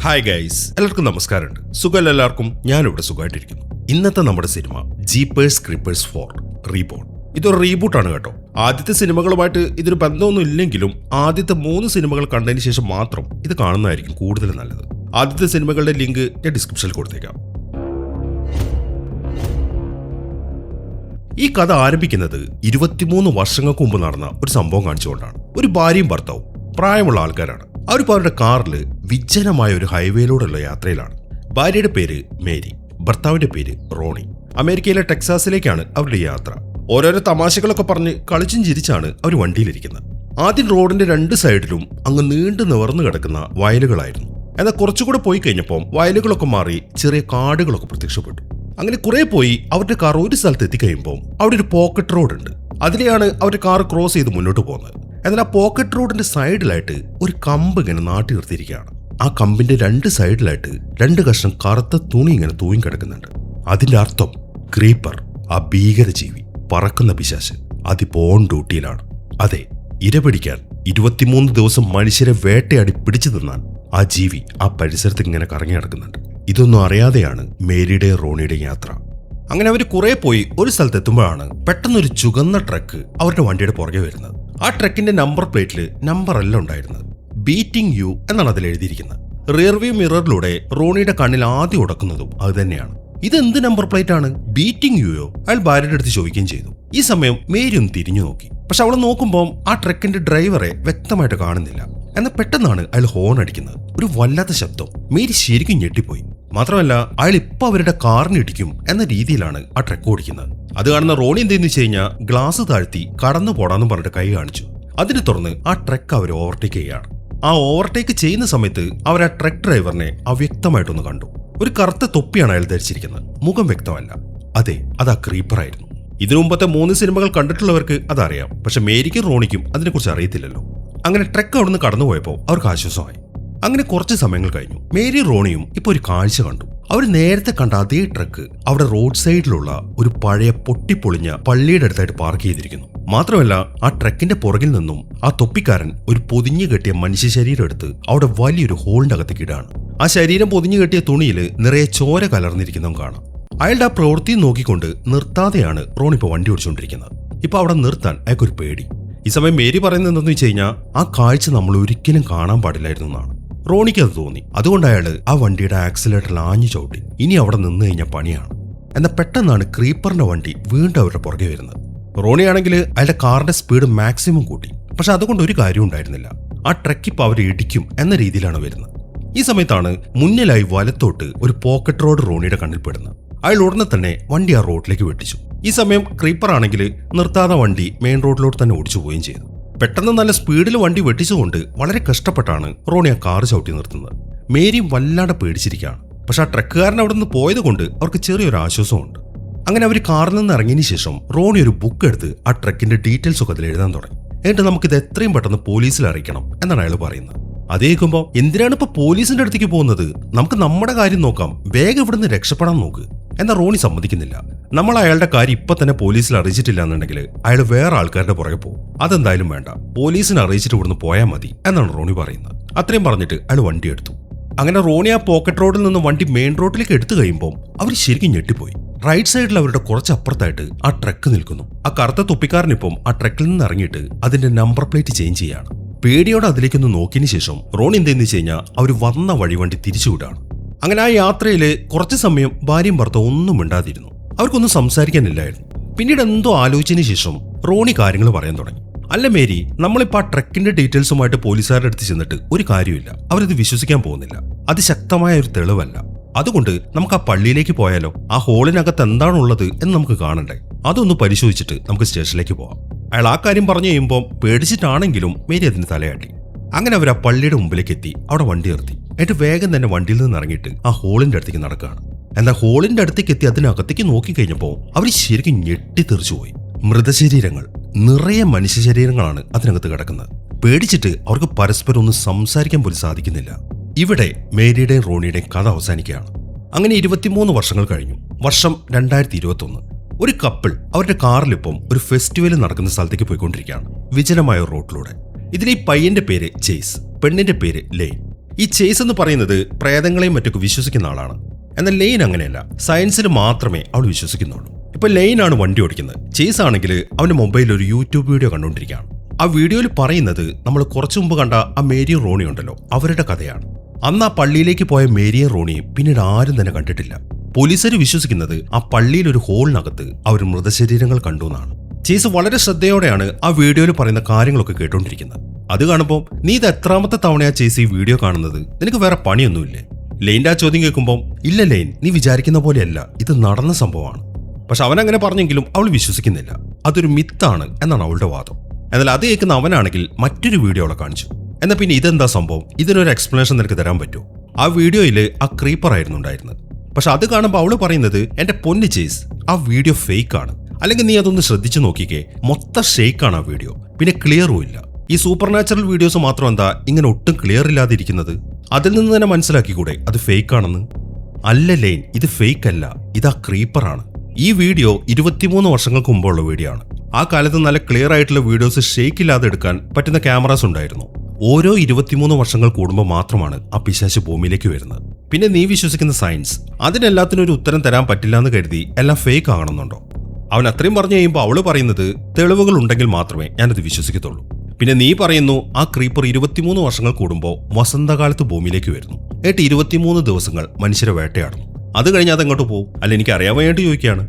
Hi guys, എല്ലാവർക്കും നമസ്കാരമുണ്ട്. സുഖമല്ല എല്ലാവർക്കും? ഞാനിവിടെ സുഖമായിട്ടിരിക്കുന്നു. ഇന്നത്തെ നമ്മുടെ സിനിമ ജീപ്പേഴ്സ് ക്രീപ്പേഴ്സ് 4 റീബോർൺ. ഇതൊരു റീബൂട്ടാണ് കേട്ടോ. ആദ്യത്തെ സിനിമകളുമായിട്ട് ഇതൊരു ബന്ധമൊന്നും ഇല്ലെങ്കിലും ആദ്യത്തെ 3 സിനിമകൾ കണ്ടതിന് ശേഷം മാത്രം ഇത് കാണുന്നതായിരിക്കും കൂടുതൽ നല്ലത്. ആദ്യത്തെ സിനിമകളുടെ ലിങ്ക് ഞാൻ ഡിസ്ക്രിപ്ഷനിൽ കൊടുത്തേക്കാം. ഈ കഥ ആരംഭിക്കുന്നത് 23 വർഷങ്ങൾക്ക് മുമ്പ് നടന്ന ഒരു സംഭവം കാണിച്ചുകൊണ്ടാണ്. ഒരു ഭാര്യയും ഭർത്താവും പ്രായമുള്ള ആൾക്കാരാണ്. അവരിപ്പോൾ അവരുടെ കാറിൽ വിജനമായ ഒരു ഹൈവേയിലൂടെയുള്ള യാത്രയിലാണ്. ഭാര്യയുടെ പേര് മേരി, ഭർത്താവിന്റെ പേര് റോണി. അമേരിക്കയിലെ ടെക്സാസിലേക്കാണ് അവരുടെ യാത്ര. ഓരോരോ തമാശകളൊക്കെ പറഞ്ഞ് കളിച്ചും ചിരിച്ചാണ് അവർ വണ്ടിയിലിരിക്കുന്നത്. ആദ്യം റോഡിന്റെ 2 സൈഡിലും അങ്ങ് നീണ്ടു നിവർന്നു കിടക്കുന്ന വയലുകളായിരുന്നു. എന്നാൽ കുറച്ചുകൂടെ പോയി കഴിഞ്ഞപ്പോൾ വയലുകളൊക്കെ മാറി ചെറിയ കാടുകളൊക്കെ പ്രത്യക്ഷപ്പെട്ടു. അങ്ങനെ കുറെ പോയി അവരുടെ കാർ ഒരു സ്ഥലത്ത് എത്തിക്കഴിയുമ്പോൾ അവിടെ ഒരു പോക്കറ്റ് റോഡ് ഉണ്ട്. അതിലെയാണ് അവരുടെ കാർ ക്രോസ് ചെയ്ത് മുന്നോട്ട് പോകുന്നത്. എന്നാൽ ആ പോക്കറ്റ് റോഡിന്റെ സൈഡിലായിട്ട് ഒരു കമ്പ് ഇങ്ങനെ നാട്ടി നിർത്തിയിരിക്കുകയാണ്. ആ കമ്പിന്റെ 2 സൈഡിലായിട്ട് 2 കഷ്ണം കറുത്ത തുണി ഇങ്ങനെ തൂങ്ങി കിടക്കുന്നുണ്ട്. അതിന്റെ അർത്ഥം ക്രീപ്പർ, ആ ഭീകരജീവി, പറക്കുന്ന പിശാച്, അതിപ്പോ ഓൺ ഡ്യൂട്ടിയിലാണ്. അതെ, ഇരപിടിക്കാൻ 23 ദിവസം മനുഷ്യരെ വേട്ടയാടി പിടിച്ചു തിന്നാൻ ആ ജീവി ആ പരിസരത്ത് ഇങ്ങനെ കറങ്ങി നടക്കുന്നുണ്ട്. ഇതൊന്നും അറിയാതെയാണ് മേരിയുടെ റോണിയുടെ യാത്ര. അങ്ങനെ അവർ കുറെ പോയി ഒരു സ്ഥലത്ത് എത്തുമ്പോഴാണ് പെട്ടെന്നൊരു ചുവന്ന ട്രക്ക് അവരുടെ വണ്ടിയുടെ പുറകെ വരുന്നത്. ആ ട്രക്കിന്റെ നമ്പർ പ്ലേറ്റിൽ നമ്പർ അല്ല ഉണ്ടായിരുന്നത്, ബീറ്റിംഗ് യു എന്നാണ് അതിൽ എഴുതിയിരിക്കുന്നത്. റിയർവ്യൂ മിററിലൂടെ റോണിയുടെ കണ്ണിൽ ആദ്യം ഉടക്കുന്നതും അത് തന്നെയാണ്. ഇതെന്ത് നമ്പർ പ്ലേറ്റ് ആണ്? ബീറ്റിംഗ് യുയോ? അയാൾ ഭാര്യയുടെ അടുത്ത് ചോദിക്കുകയും ചെയ്തു. ഈ സമയം മേരി ഒന്ന് തിരിഞ്ഞു നോക്കി. പക്ഷെ അവളെ നോക്കുമ്പോൾ ആ ട്രക്കിന്റെ ഡ്രൈവറെ വ്യക്തമായിട്ട് കാണുന്നില്ല. എന്നാൽ പെട്ടെന്നാണ് അയാൾ ഹോൺ അടിക്കുന്നത്. ഒരു വല്ലാത്ത ശബ്ദം. മേരി ശരിക്കും ഞെട്ടിപ്പോയി. മാത്രമല്ല, അയാൾ ഇപ്പൊ അവരുടെ കാറിന് ഇടിക്കും എന്ന രീതിയിലാണ് ആ ട്രക്ക് ഓടിക്കുന്നത്. അത് കാണുന്ന റോണി എന്തെന്ന് വെച്ച് കഴിഞ്ഞാൽ ഗ്ലാസ് താഴ്ത്തി കടന്നു പോടാന്ന് പറഞ്ഞിട്ട് കൈ കാണിച്ചു. അതിനെ തുടർന്ന് ആ ട്രക്ക് അവർ ഓവർടേക്ക് ചെയ്യുകയാണ്. ആ ഓവർടേക്ക് ചെയ്യുന്ന സമയത്ത് അവർ ആ ട്രക്ക് ഡ്രൈവറിനെ അവ്യക്തമായിട്ടൊന്ന് കണ്ടു. ഒരു കറുത്ത തൊപ്പിയാണ് അയാൾ ധരിച്ചിരിക്കുന്നത്. മുഖം വ്യക്തമല്ല. അതെ, അത് ആ ക്രീപ്പറായിരുന്നു. ഇതിനു മുമ്പത്തെ 3 സിനിമകൾ കണ്ടിട്ടുള്ളവർക്ക് അതറിയാം. പക്ഷെ മേരിക്കും റോണിക്കും അതിനെക്കുറിച്ച് അറിയത്തില്ലല്ലോ. അങ്ങനെ ട്രക്ക് അവിടുന്ന് കടന്നുപോയപ്പോൾ അവർക്ക് ആശ്വാസമായി. അങ്ങനെ കുറച്ച് സമയങ്ങൾ കഴിഞ്ഞു. മേരി റോണിയും ഇപ്പൊ ഒരു കാഴ്ച കണ്ടു. അവർ നേരത്തെ കണ്ട അതേ ട്രക്ക് അവിടെ റോഡ് സൈഡിലുള്ള ഒരു പഴയ പൊട്ടിപ്പൊളിഞ്ഞ പള്ളിയുടെ അടുത്തായിട്ട് പാർക്ക് ചെയ്തിരിക്കുന്നു. മാത്രമല്ല, ആ ട്രക്കിന്റെ പുറകിൽ നിന്നും ആ തൊപ്പിക്കാരൻ ഒരു പൊതിഞ്ഞു കെട്ടിയ മനുഷ്യ ശരീരം എടുത്ത് അവിടെ വലിയൊരു ഹോളിന്റെ അകത്തേക്ക് ഇടാണ്. ആ ശരീരം പൊതിഞ്ഞു കെട്ടിയ തുണിയിൽ നിറയെ ചോര കലർന്നിരിക്കുന്നതും കാണാം. അയാളുടെ ആ പ്രവൃത്തി നോക്കിക്കൊണ്ട് നിർത്താതെയാണ് റോണി ഇപ്പൊ വണ്ടി ഓടിച്ചുകൊണ്ടിരിക്കുന്നത്. ഇപ്പൊ അവിടെ നിർത്താൻ അയാൾക്കൊരു പേടി. ഈ സമയം മേരി പറയുന്നത് എന്താണെന്ന് വെച്ച് കഴിഞ്ഞാൽ ആ കാഴ്ച നമ്മൾ ഒരിക്കലും കാണാൻ പാടില്ലായിരുന്നു എന്നാണ്. റോണിക്ക് അത് തോന്നി. അതുകൊണ്ട് അയാൾ ആ വണ്ടിയുടെ ആക്സിലേറ്ററിൽ ആഞ്ഞു ചവിട്ടി. ഇനി അവിടെ നിന്ന് കഴിഞ്ഞാൽ പണിയാണ്. എന്നാൽ പെട്ടെന്നാണ് ക്രീപ്പറിന്റെ വണ്ടി വീണ്ടും അവരുടെ പുറകെ വരുന്നത്. റോണിയാണെങ്കിൽ അയാളുടെ കാറിന്റെ സ്പീഡ് മാക്സിമം കൂട്ടി. പക്ഷെ അതുകൊണ്ട് ഒരു കാര്യം ഉണ്ടായിരുന്നില്ല. ആ ട്രക്ക് ഇപ്പൊ അവരെ ഇടിക്കും എന്ന രീതിയിലാണ് വരുന്നത്. ഈ സമയത്താണ് മുന്നിലായി വലത്തോട്ട് ഒരു പോക്കറ്റ് റോഡ് റോണിയുടെ കണ്ണിൽ പെടുന്നത്. അയാൾ ഉടനെ തന്നെ വണ്ടി ആ റോഡിലേക്ക് വെട്ടിച്ചു. ഈ സമയം ക്രീപ്പർ ആണെങ്കിൽ നിർത്താതെ വണ്ടി മെയിൻ റോഡിലോട്ട് തന്നെ ഓടിച്ചു പോവുകയും ചെയ്തു. പെട്ടെന്ന് നല്ല സ്പീഡിൽ വണ്ടി വെട്ടിച്ചുകൊണ്ട് വളരെ കഷ്ടപ്പെട്ടാണ് റോണി ആ കാറ് ചവിട്ടി നിർത്തുന്നത്. മേരിയും വല്ലാതെ പേടിച്ചിരിക്കുകയാണ്. പക്ഷെ ആ ട്രക്കുകാരൻ അവിടെ നിന്ന് പോയത് കൊണ്ട് അവർക്ക് ചെറിയൊരു ആശ്വാസമുണ്ട്. അങ്ങനെ അവർ കാറിൽ നിന്ന് ഇറങ്ങിയതിനു ശേഷം റോണി ഒരു ബുക്ക് എടുത്ത് ആ ട്രക്കിന്റെ ഡീറ്റെയിൽസ് ഒക്കെ അതിൽ എഴുതാൻ തുടങ്ങി. എന്നിട്ട് നമുക്കിത് എത്രയും പെട്ടെന്ന് പോലീസിൽ അറിയിക്കണം എന്നാണ് അയാൾ പറയുന്നത്. അതേ കേൾക്കുമ്പോൾ എന്തിനാണ് ഇപ്പൊ പോലീസിന്റെ അടുത്തേക്ക് പോകുന്നത്? നമുക്ക് നമ്മുടെ കാര്യം നോക്കാം, വേഗം ഇവിടുന്ന് രക്ഷപ്പെടാൻ നോക്ക്. എന്നാൽ റോണി സമ്മതിക്കുന്നില്ല. നമ്മൾ അയാളുടെ കാര്യം ഇപ്പൊ തന്നെ പോലീസിൽ അറിയിച്ചിട്ടില്ല എന്നുണ്ടെങ്കിൽ അയാൾ വേറെ ആൾക്കാരുടെ പുറകെ പോകും. അതെന്തായാലും വേണ്ട, പോലീസിനെ അറിയിച്ചിട്ട് ഇവിടുന്ന് പോയാൽ മതി എന്നാണ് റോണി പറയുന്നത്. അത്രയും പറഞ്ഞിട്ട് അയാൾ വണ്ടി എടുത്തു. അങ്ങനെ റോണി ആ പോക്കറ്റ് റോഡിൽ നിന്ന് വണ്ടി മെയിൻ റോഡിലേക്ക് എടുത്തു കഴിയുമ്പോൾ അവർ ശരിക്കും ഞെട്ടിപ്പോയി. റൈറ്റ് സൈഡിൽ അവരുടെ കുറച്ച് അപ്പുറത്തായിട്ട് ആ ട്രക്ക് നിൽക്കുന്നു. ആ കറുത്ത തൊപ്പിക്കാരനിപ്പം ആ ട്രക്കിൽ നിന്ന് ഇറങ്ങിയിട്ട് അതിന്റെ നമ്പർ പ്ലേറ്റ് ചേഞ്ച് ചെയ്യാണ്. പേടിയോടെ അതിലേക്കൊന്ന് നോക്കിയതിനു ശേഷം റോണി എന്തെന്ന് വെച്ച് കഴിഞ്ഞാൽ അവർ വന്ന വഴി വണ്ടി തിരിച്ചുവിടാണ്. അങ്ങനെ ആ യാത്രയില് കുറച്ചു സമയം ഭാര്യയും ഭർത്താവും ഒന്നും മിണ്ടാതിരുന്നു. അവർക്കൊന്നും സംസാരിക്കാനില്ലായിരുന്നു. പിന്നീട് എന്തോ ആലോചിച്ചതിന് ശേഷം റോണി കാര്യങ്ങൾ പറയാൻ തുടങ്ങി. അല്ല മേരി, നമ്മളിപ്പോൾ ആ ട്രക്കിന്റെ ഡീറ്റെയിൽസുമായിട്ട് പോലീസുകാരുടെ അടുത്ത് ചെന്നിട്ട് ഒരു കാര്യമില്ല. അവരത് വിശ്വസിക്കാൻ പോകുന്നില്ല. അത് ശക്തമായ ഒരു തെളിവല്ല. അതുകൊണ്ട് നമുക്ക് ആ പള്ളിയിലേക്ക് പോയാലോ? ആ ഹോളിനകത്ത് എന്താണുള്ളത് എന്ന് നമുക്ക് കാണണ്ടേ? അതൊന്ന് പരിശോധിച്ചിട്ട് നമുക്ക് സ്റ്റേഷനിലേക്ക് പോവാം. അയാൾ ആ കാര്യം പറഞ്ഞു കഴിയുമ്പോൾ പേടിച്ചിട്ടാണെങ്കിലും മേരി അതിന് തലയാട്ടി. അങ്ങനെ അവർ ആ പള്ളിയുടെ മുമ്പിലേക്ക് എത്തി അവിടെ വണ്ടി നിർത്തി. എന്നിട്ട് വേഗം തന്നെ വണ്ടിയിൽ നിന്ന് ഇറങ്ങിയിട്ട് ആ ഹോളിന്റെ അടുത്തേക്ക് നടക്കുകയാണ്. എന്നാൽ ഹോളിന്റെ അടുത്തേക്ക് എത്തി അതിനകത്തേക്ക് നോക്കിക്കഴിഞ്ഞപ്പോൾ അവർ ശരിക്കും ഞെട്ടിത്തെറിച്ചുപോയി. മൃതശരീരങ്ങൾ, നിറയെ മനുഷ്യ ശരീരങ്ങളാണ് അതിനകത്ത് കിടക്കുന്നത്. പേടിച്ചിട്ട് അവർക്ക് പരസ്പരം ഒന്നും സംസാരിക്കാൻ പോലും സാധിക്കുന്നില്ല. ഇവിടെ മേരിയുടെയും റോണിയുടെയും കഥ അവസാനിക്കുകയാണ്. അങ്ങനെ 23 വർഷങ്ങൾ കഴിഞ്ഞു. വർഷം 2021. ഒരു കപ്പിൾ അവരുടെ കാറിലിപ്പം ഒരു ഫെസ്റ്റിവൽ നടക്കുന്ന സ്ഥലത്തേക്ക് പോയിക്കൊണ്ടിരിക്കുകയാണ്, വിജനമായ റോഡിലൂടെ. ഇതിൽ ഈ പയ്യന്റെ പേര് ജെയ്സ്, പെണ്ണിന്റെ പേര് ലെയ്ൻ. ഈ ചേസ് എന്ന് പറയുന്നത് പ്രേതങ്ങളെയും മറ്റൊക്കെ വിശ്വസിക്കുന്ന ആളാണ്. എന്നാൽ ലെയ്ൻ അങ്ങനെയല്ല, സയൻസിൽ മാത്രമേ അവൾ വിശ്വസിക്കുന്നുള്ളൂ. ഇപ്പൊ ലെയ്നാണ് വണ്ടി ഓടിക്കുന്നത്. ചേസ് ആണെങ്കിൽ അവന്റെ മൊബൈലിൽ ഒരു യൂട്യൂബ് വീഡിയോ കണ്ടുകൊണ്ടിരിക്കുകയാണ്. ആ വീഡിയോയിൽ പറയുന്നത് നമ്മൾ കുറച്ചു മുമ്പ് കണ്ട ആ മേരിയും റോണി ഉണ്ടല്ലോ, അവരുടെ കഥയാണ്. അന്ന് ആ പള്ളിയിലേക്ക് പോയ മേരിയും റോണിയും പിന്നീട് ആരും തന്നെ കണ്ടിട്ടില്ല. പോലീസുകാർ വിശ്വസിക്കുന്നത് ആ പള്ളിയിൽ ഒരു ഹോളിനകത്ത് അവർ മൃതശരീരങ്ങൾ കണ്ടു എന്നാണ്. ചേസ് വളരെ ശ്രദ്ധയോടെയാണ് ആ വീഡിയോയിൽ പറയുന്ന കാര്യങ്ങളൊക്കെ കേട്ടോണ്ടിരിക്കുന്നത്. അത് കാണുമ്പോൾ നീ ഇത് എത്രാമത്തെ തവണയാ ചേസ് ഈ വീഡിയോ കാണുന്നത്? നിനക്ക് വേറെ പണിയൊന്നുമില്ലേ? ലെയിൻ്റെ ആ ചോദ്യം കേൾക്കുമ്പോൾ ഇല്ല ലെയിൻ, നീ വിചാരിക്കുന്ന പോലെയല്ല, ഇത് നടന്ന സംഭവമാണ്. പക്ഷെ അവൻ അങ്ങനെ പറഞ്ഞെങ്കിലും അവൾ വിശ്വസിക്കുന്നില്ല. അതൊരു മിത്താണ് എന്നാണ് അവളുടെ വാദം. എന്നാൽ അത് കേൾക്കുന്ന അവനാണെങ്കിൽ മറ്റൊരു വീഡിയോ അവളെ കാണിച്ചു. എന്നാൽ പിന്നെ ഇതെന്താ സംഭവം, ഇതിനൊരു എക്സ്പ്ലനേഷൻ നിനക്ക് തരാൻ പറ്റുമോ? ആ വീഡിയോയിൽ ആ ക്രീപ്പർ ആയിരുന്നു ഉണ്ടായിരുന്നത്. പക്ഷെ അത് കാണുമ്പോൾ അവള് പറയുന്നത് എന്റെ പൊന്ന് ചേസ്, ആ വീഡിയോ ഫേക്ക് ആണ്. അല്ലെങ്കിൽ നീ അതൊന്ന് ശ്രദ്ധിച്ചു നോക്കിക്കേ, മൊത്തം ഷേക്കാണ് ആ വീഡിയോ, പിന്നെ ക്ലിയറും ഇല്ല. ഈ സൂപ്പർ നാച്ചുറൽ വീഡിയോസ് മാത്രം എന്താ ഇങ്ങനെ ഒട്ടും ക്ലിയർ ഇല്ലാതിരിക്കുന്നത്? അതിൽ നിന്ന് തന്നെ മനസ്സിലാക്കിക്കൂടെ അത് ഫേക്ക് ആണെന്ന്? അല്ല ലെയിൻ, ഇത് ഫേക്ക് അല്ല, ഇതാ ക്രീപ്പറാണ്. ഈ വീഡിയോ 23 വർഷങ്ങൾക്ക് മുമ്പുള്ള വീഡിയോ ആണ്. ആ കാലത്ത് നല്ല ക്ലിയർ ആയിട്ടുള്ള വീഡിയോസ് ഷേക്ക് ഇല്ലാതെ എടുക്കാൻ പറ്റുന്ന ക്യാമറാസ് ഉണ്ടായിരുന്നു. ഓരോ 23 വർഷങ്ങൾ കൂടുമ്പോൾ മാത്രമാണ് ആ പിശാച് ഭൂമിയിലേക്ക് വരുന്നത്. പിന്നെ നീ വിശ്വസിക്കുന്ന സയൻസ്, അതിനെല്ലാത്തിനും ഒരു ഉത്തരം തരാൻ പറ്റില്ല എന്ന് കരുതി എല്ലാം ഫേക്ക് ആകണമെന്നുണ്ടോ? അവൻ അത്രയും പറഞ്ഞു കഴിയുമ്പോൾ അവള് പറയുന്നത് തെളിവുകൾ ഉണ്ടെങ്കിൽ മാത്രമേ ഞാനത് വിശ്വസിക്കത്തുള്ളൂ. പിന്നെ നീ പറയുന്നു ആ ക്രീപ്പർ 23 വർഷങ്ങൾ കൂടുമ്പോൾ വസന്തകാലത്ത് ഭൂമിയിലേക്ക് വരുന്നു. 23 ദിവസങ്ങൾ മനുഷ്യരെ വേട്ടയാടുന്നു. അത് കഴിഞ്ഞ് അതെങ്ങോട്ട് പോകും? അല്ല, എനിക്ക് അറിയാൻ വേണ്ടി ചോദിക്കുകയാണ്.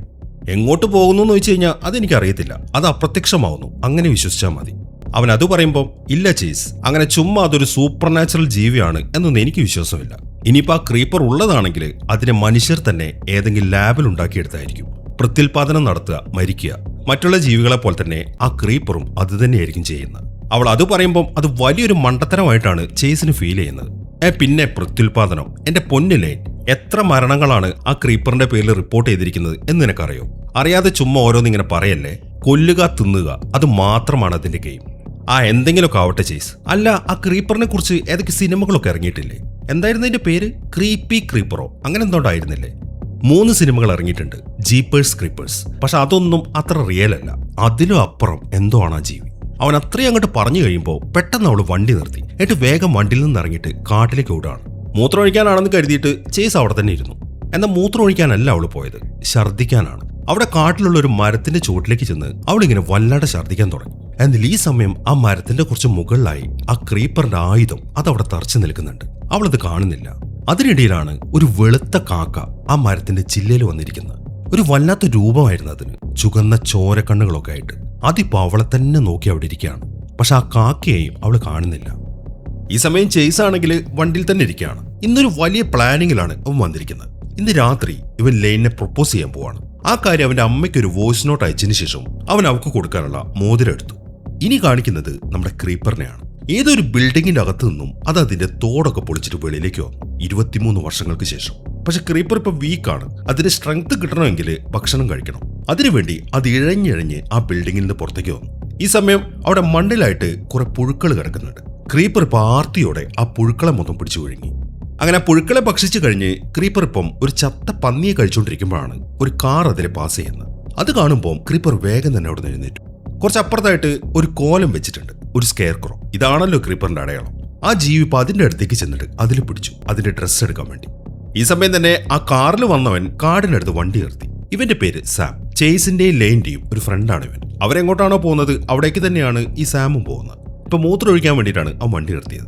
എങ്ങോട്ട് പോകുന്നു എന്ന് വെച്ച് കഴിഞ്ഞാൽ അതെനിക്കറിയത്തില്ല, അത് അപ്രത്യക്ഷമാവുന്നു, അങ്ങനെ വിശ്വസിച്ചാൽ മതി. അവൻ അത് പറയുമ്പോൾ ഇല്ല ചേസ്, അങ്ങനെ ചുമ്മാ അതൊരു സൂപ്പർ നാച്ചുറൽ ജീവിയാണ് എന്നൊന്നും എനിക്ക് വിശ്വാസമില്ല. ഇനിയിപ്പോൾ ആ ക്രീപ്പർ ഉള്ളതാണെങ്കിൽ അതിനെ മനുഷ്യർ തന്നെ ഏതെങ്കിലും ലാബിൽ ഉണ്ടാക്കിയെടുത്തായിരിക്കും. പ്രത്യുൽപാദനം നടത്തുക, മരിക്കുക. മറ്റുള്ള ജീവികളെ പോലെ തന്നെ ആ ക്രീപ്പറും അത് തന്നെയായിരിക്കും ചെയ്യുന്നത്. അവൾ അത് പറയുമ്പോൾ അത് വലിയൊരു മണ്ടത്തരമായിട്ടാണ് ചേസിന് ഫീൽ ചെയ്യുന്നത്. പിന്നെ പ്രത്യുൽപാദനം, എന്റെ പൊന്നിലെ എത്ര മരണങ്ങളാണ് ആ ക്രീപ്പറിന്റെ പേരിൽ റിപ്പോർട്ട് ചെയ്തിരിക്കുന്നത് എന്ന് നിനക്കറിയോ? അറിയാതെ ചുമ്മാ ഓരോന്നിങ്ങനെ പറയല്ലേ. കൊല്ലുക, തിന്നുക, അത് മാത്രമാണ് അതിന്റെ ഗെയിം. എന്തെങ്കിലുമൊക്കെ ആവട്ടെ ചേസ്. അല്ല, ആ ക്രീപ്പറിനെ കുറിച്ച് ഏതൊക്കെ സിനിമകളൊക്കെ ഇറങ്ങിയിട്ടില്ലേ? എന്തായിരുന്നു അതിന്റെ പേര്? ക്രീപ്പി ക്രീപ്പറോ അങ്ങനെ എന്തോണ്ടായിരുന്നില്ലേ? 3 സിനിമകൾ ഇറങ്ങിയിട്ടുണ്ട്, ജീപ്പേഴ്സ് ക്രീപ്പേഴ്സ്. പക്ഷെ അതൊന്നും അത്ര റിയൽ അല്ല. അതിലും അപ്പുറം എന്തോ ആണ് ആ ജീവി. അവൻ അത്രയും അങ്ങോട്ട് പറഞ്ഞു കഴിയുമ്പോൾ പെട്ടെന്ന് അവൾ വണ്ടി നിർത്തി. എന്നിട്ട് വേഗം വണ്ടിയിൽ നിന്ന് ഇറങ്ങിയിട്ട് കാട്ടിലേക്ക് ഓടുകയാണ്. മൂത്രമൊഴിക്കാനാണെന്ന് കരുതിയിട്ട് ചേസ് അവിടെ തന്നെ ഇരുന്നു. എന്നാൽ മൂത്രമൊഴിക്കാനല്ല അവൾ പോയത്, ഛർദ്ദിക്കാനാണ്. അവിടെ കാട്ടിലുള്ള ഒരു മരത്തിന്റെ ചുവട്ടിലേക്ക് ചെന്ന് അവളിങ്ങനെ വല്ലാതെ ഛർദ്ദിക്കാൻ തുടങ്ങി. എന്നാൽ ഈ സമയം ആ മരത്തിന്റെ കുറച്ച് മുകളിലായി ആ ക്രീപ്പറിന്റെ ആയുധം അതവിടെ തറച്ചു നിൽക്കുന്നുണ്ട്. അവളത് കാണുന്നില്ല. അതിനിടയിലാണ് ഒരു വെളുത്ത കാക്ക ആ മരത്തിന്റെ ചില്ലയിൽ വന്നിരിക്കുന്നത്. ഒരു വല്ലാത്ത രൂപമായിരുന്നു അതിന്, ചുവന്ന ചോരക്കണ്ണുകളൊക്കെ ആയിട്ട്. അതിപ്പോ അവളെ തന്നെ നോക്കി അവിടെ ഇരിക്കുകയാണ്. പക്ഷെ ആ കാക്കയെയും അവള് കാണുന്നില്ല. ഈ സമയം ചേസ് ആണെങ്കിൽ വണ്ടിയിൽ തന്നെ ഇരിക്കുകയാണ്. ഇന്നൊരു വലിയ പ്ലാനിങ്ങിലാണ് അവൻ വന്നിരിക്കുന്നത്. ഇന്ന് രാത്രി ഇവൻ ലെയിനെ പ്രൊപ്പോസ് ചെയ്യാൻ പോവാണ്. ആ കാര്യം അവന്റെ അമ്മയ്ക്ക് ഒരു വോയിസ് നോട്ട് അയച്ചതിന് ശേഷം അവൻ അവൾക്ക് കൊടുക്കാനുള്ള മോതിരം എടുത്തു. ഇനി കാണിക്കുന്നത് നമ്മുടെ ക്രീപ്പറിനെയാണ്. ഏതൊരു ബിൽഡിങ്ങിന്റെ അകത്തു നിന്നും അത് അതിന്റെ തോടൊക്കെ പൊളിച്ചിട്ട് വെളിയിലേക്ക് വന്നു 23 വർഷങ്ങൾക്ക് ശേഷം. പക്ഷെ ക്രീപ്പർ ഇപ്പൊ വീക്കാണ്. അതിന് സ്ട്രെങ്ത് കിട്ടണമെങ്കിൽ ഭക്ഷണം കഴിക്കണം. അതിനുവേണ്ടി അത് ഇഴഞ്ഞിഴഞ്ഞ് ആ ബിൽഡിങ്ങിൽ നിന്ന് പുറത്തേക്ക് വന്നു. ഈ സമയം അവിടെ മണ്ണിലായിട്ട് കുറെ പുഴുക്കൾ കിടക്കുന്നുണ്ട്. ക്രീപ്പർ ഇപ്പൊ ആർത്തിയോടെ ആ പുഴുക്കളെ മൊത്തം പിടിച്ചു വിഴുങ്ങി. അങ്ങനെ ആ പുഴുക്കളെ ഭക്ഷിച്ചു കഴിഞ്ഞ് ക്രീപ്പർ ഇപ്പം ഒരു ചത്ത പന്നിയെ കഴിച്ചുകൊണ്ടിരിക്കുമ്പോഴാണ് ഒരു കാർ അതിലെ പാസ് ചെയ്യുന്നത്. അത് കാണുമ്പോൾ ക്രീപ്പർ വേഗം തന്നെ അവിടെ നിന്ന് എഴുന്നേറ്റു. കുറച്ചപ്പുറത്തായിട്ട് ഒരു കോലം വെച്ചിട്ടുണ്ട്, ഒരു സ്കെയർക്രോ. ഇതാണല്ലോ ക്രീപ്പറിന്റെ അടയാളം. ആ ജീവി ഇപ്പൊ അതിന്റെ അടുത്തേക്ക് ചെന്നിട്ട് അതിൽ പിടിച്ചു, അതിന്റെ ഡ്രസ്സ് എടുക്കാൻ വേണ്ടി. ഈ സമയം തന്നെ ആ കാറിൽ വന്നവൻ കാടിനടുത്ത് വണ്ടി നിർത്തി. ഇവന്റെ പേര് സാം. ചേസിന്റെയും ലെയിന്റെയും ഒരു ഫ്രണ്ടാണ് ഇവൻ. അവരെങ്ങോട്ടാണോ പോകുന്നത് അവിടേക്ക് തന്നെയാണ് ഈ സാമും പോകുന്നത്. ഇപ്പൊ മൂത്രമൊഴിക്കാൻ വേണ്ടിയിട്ടാണ് അവൻ വണ്ടി നിർത്തിയത്.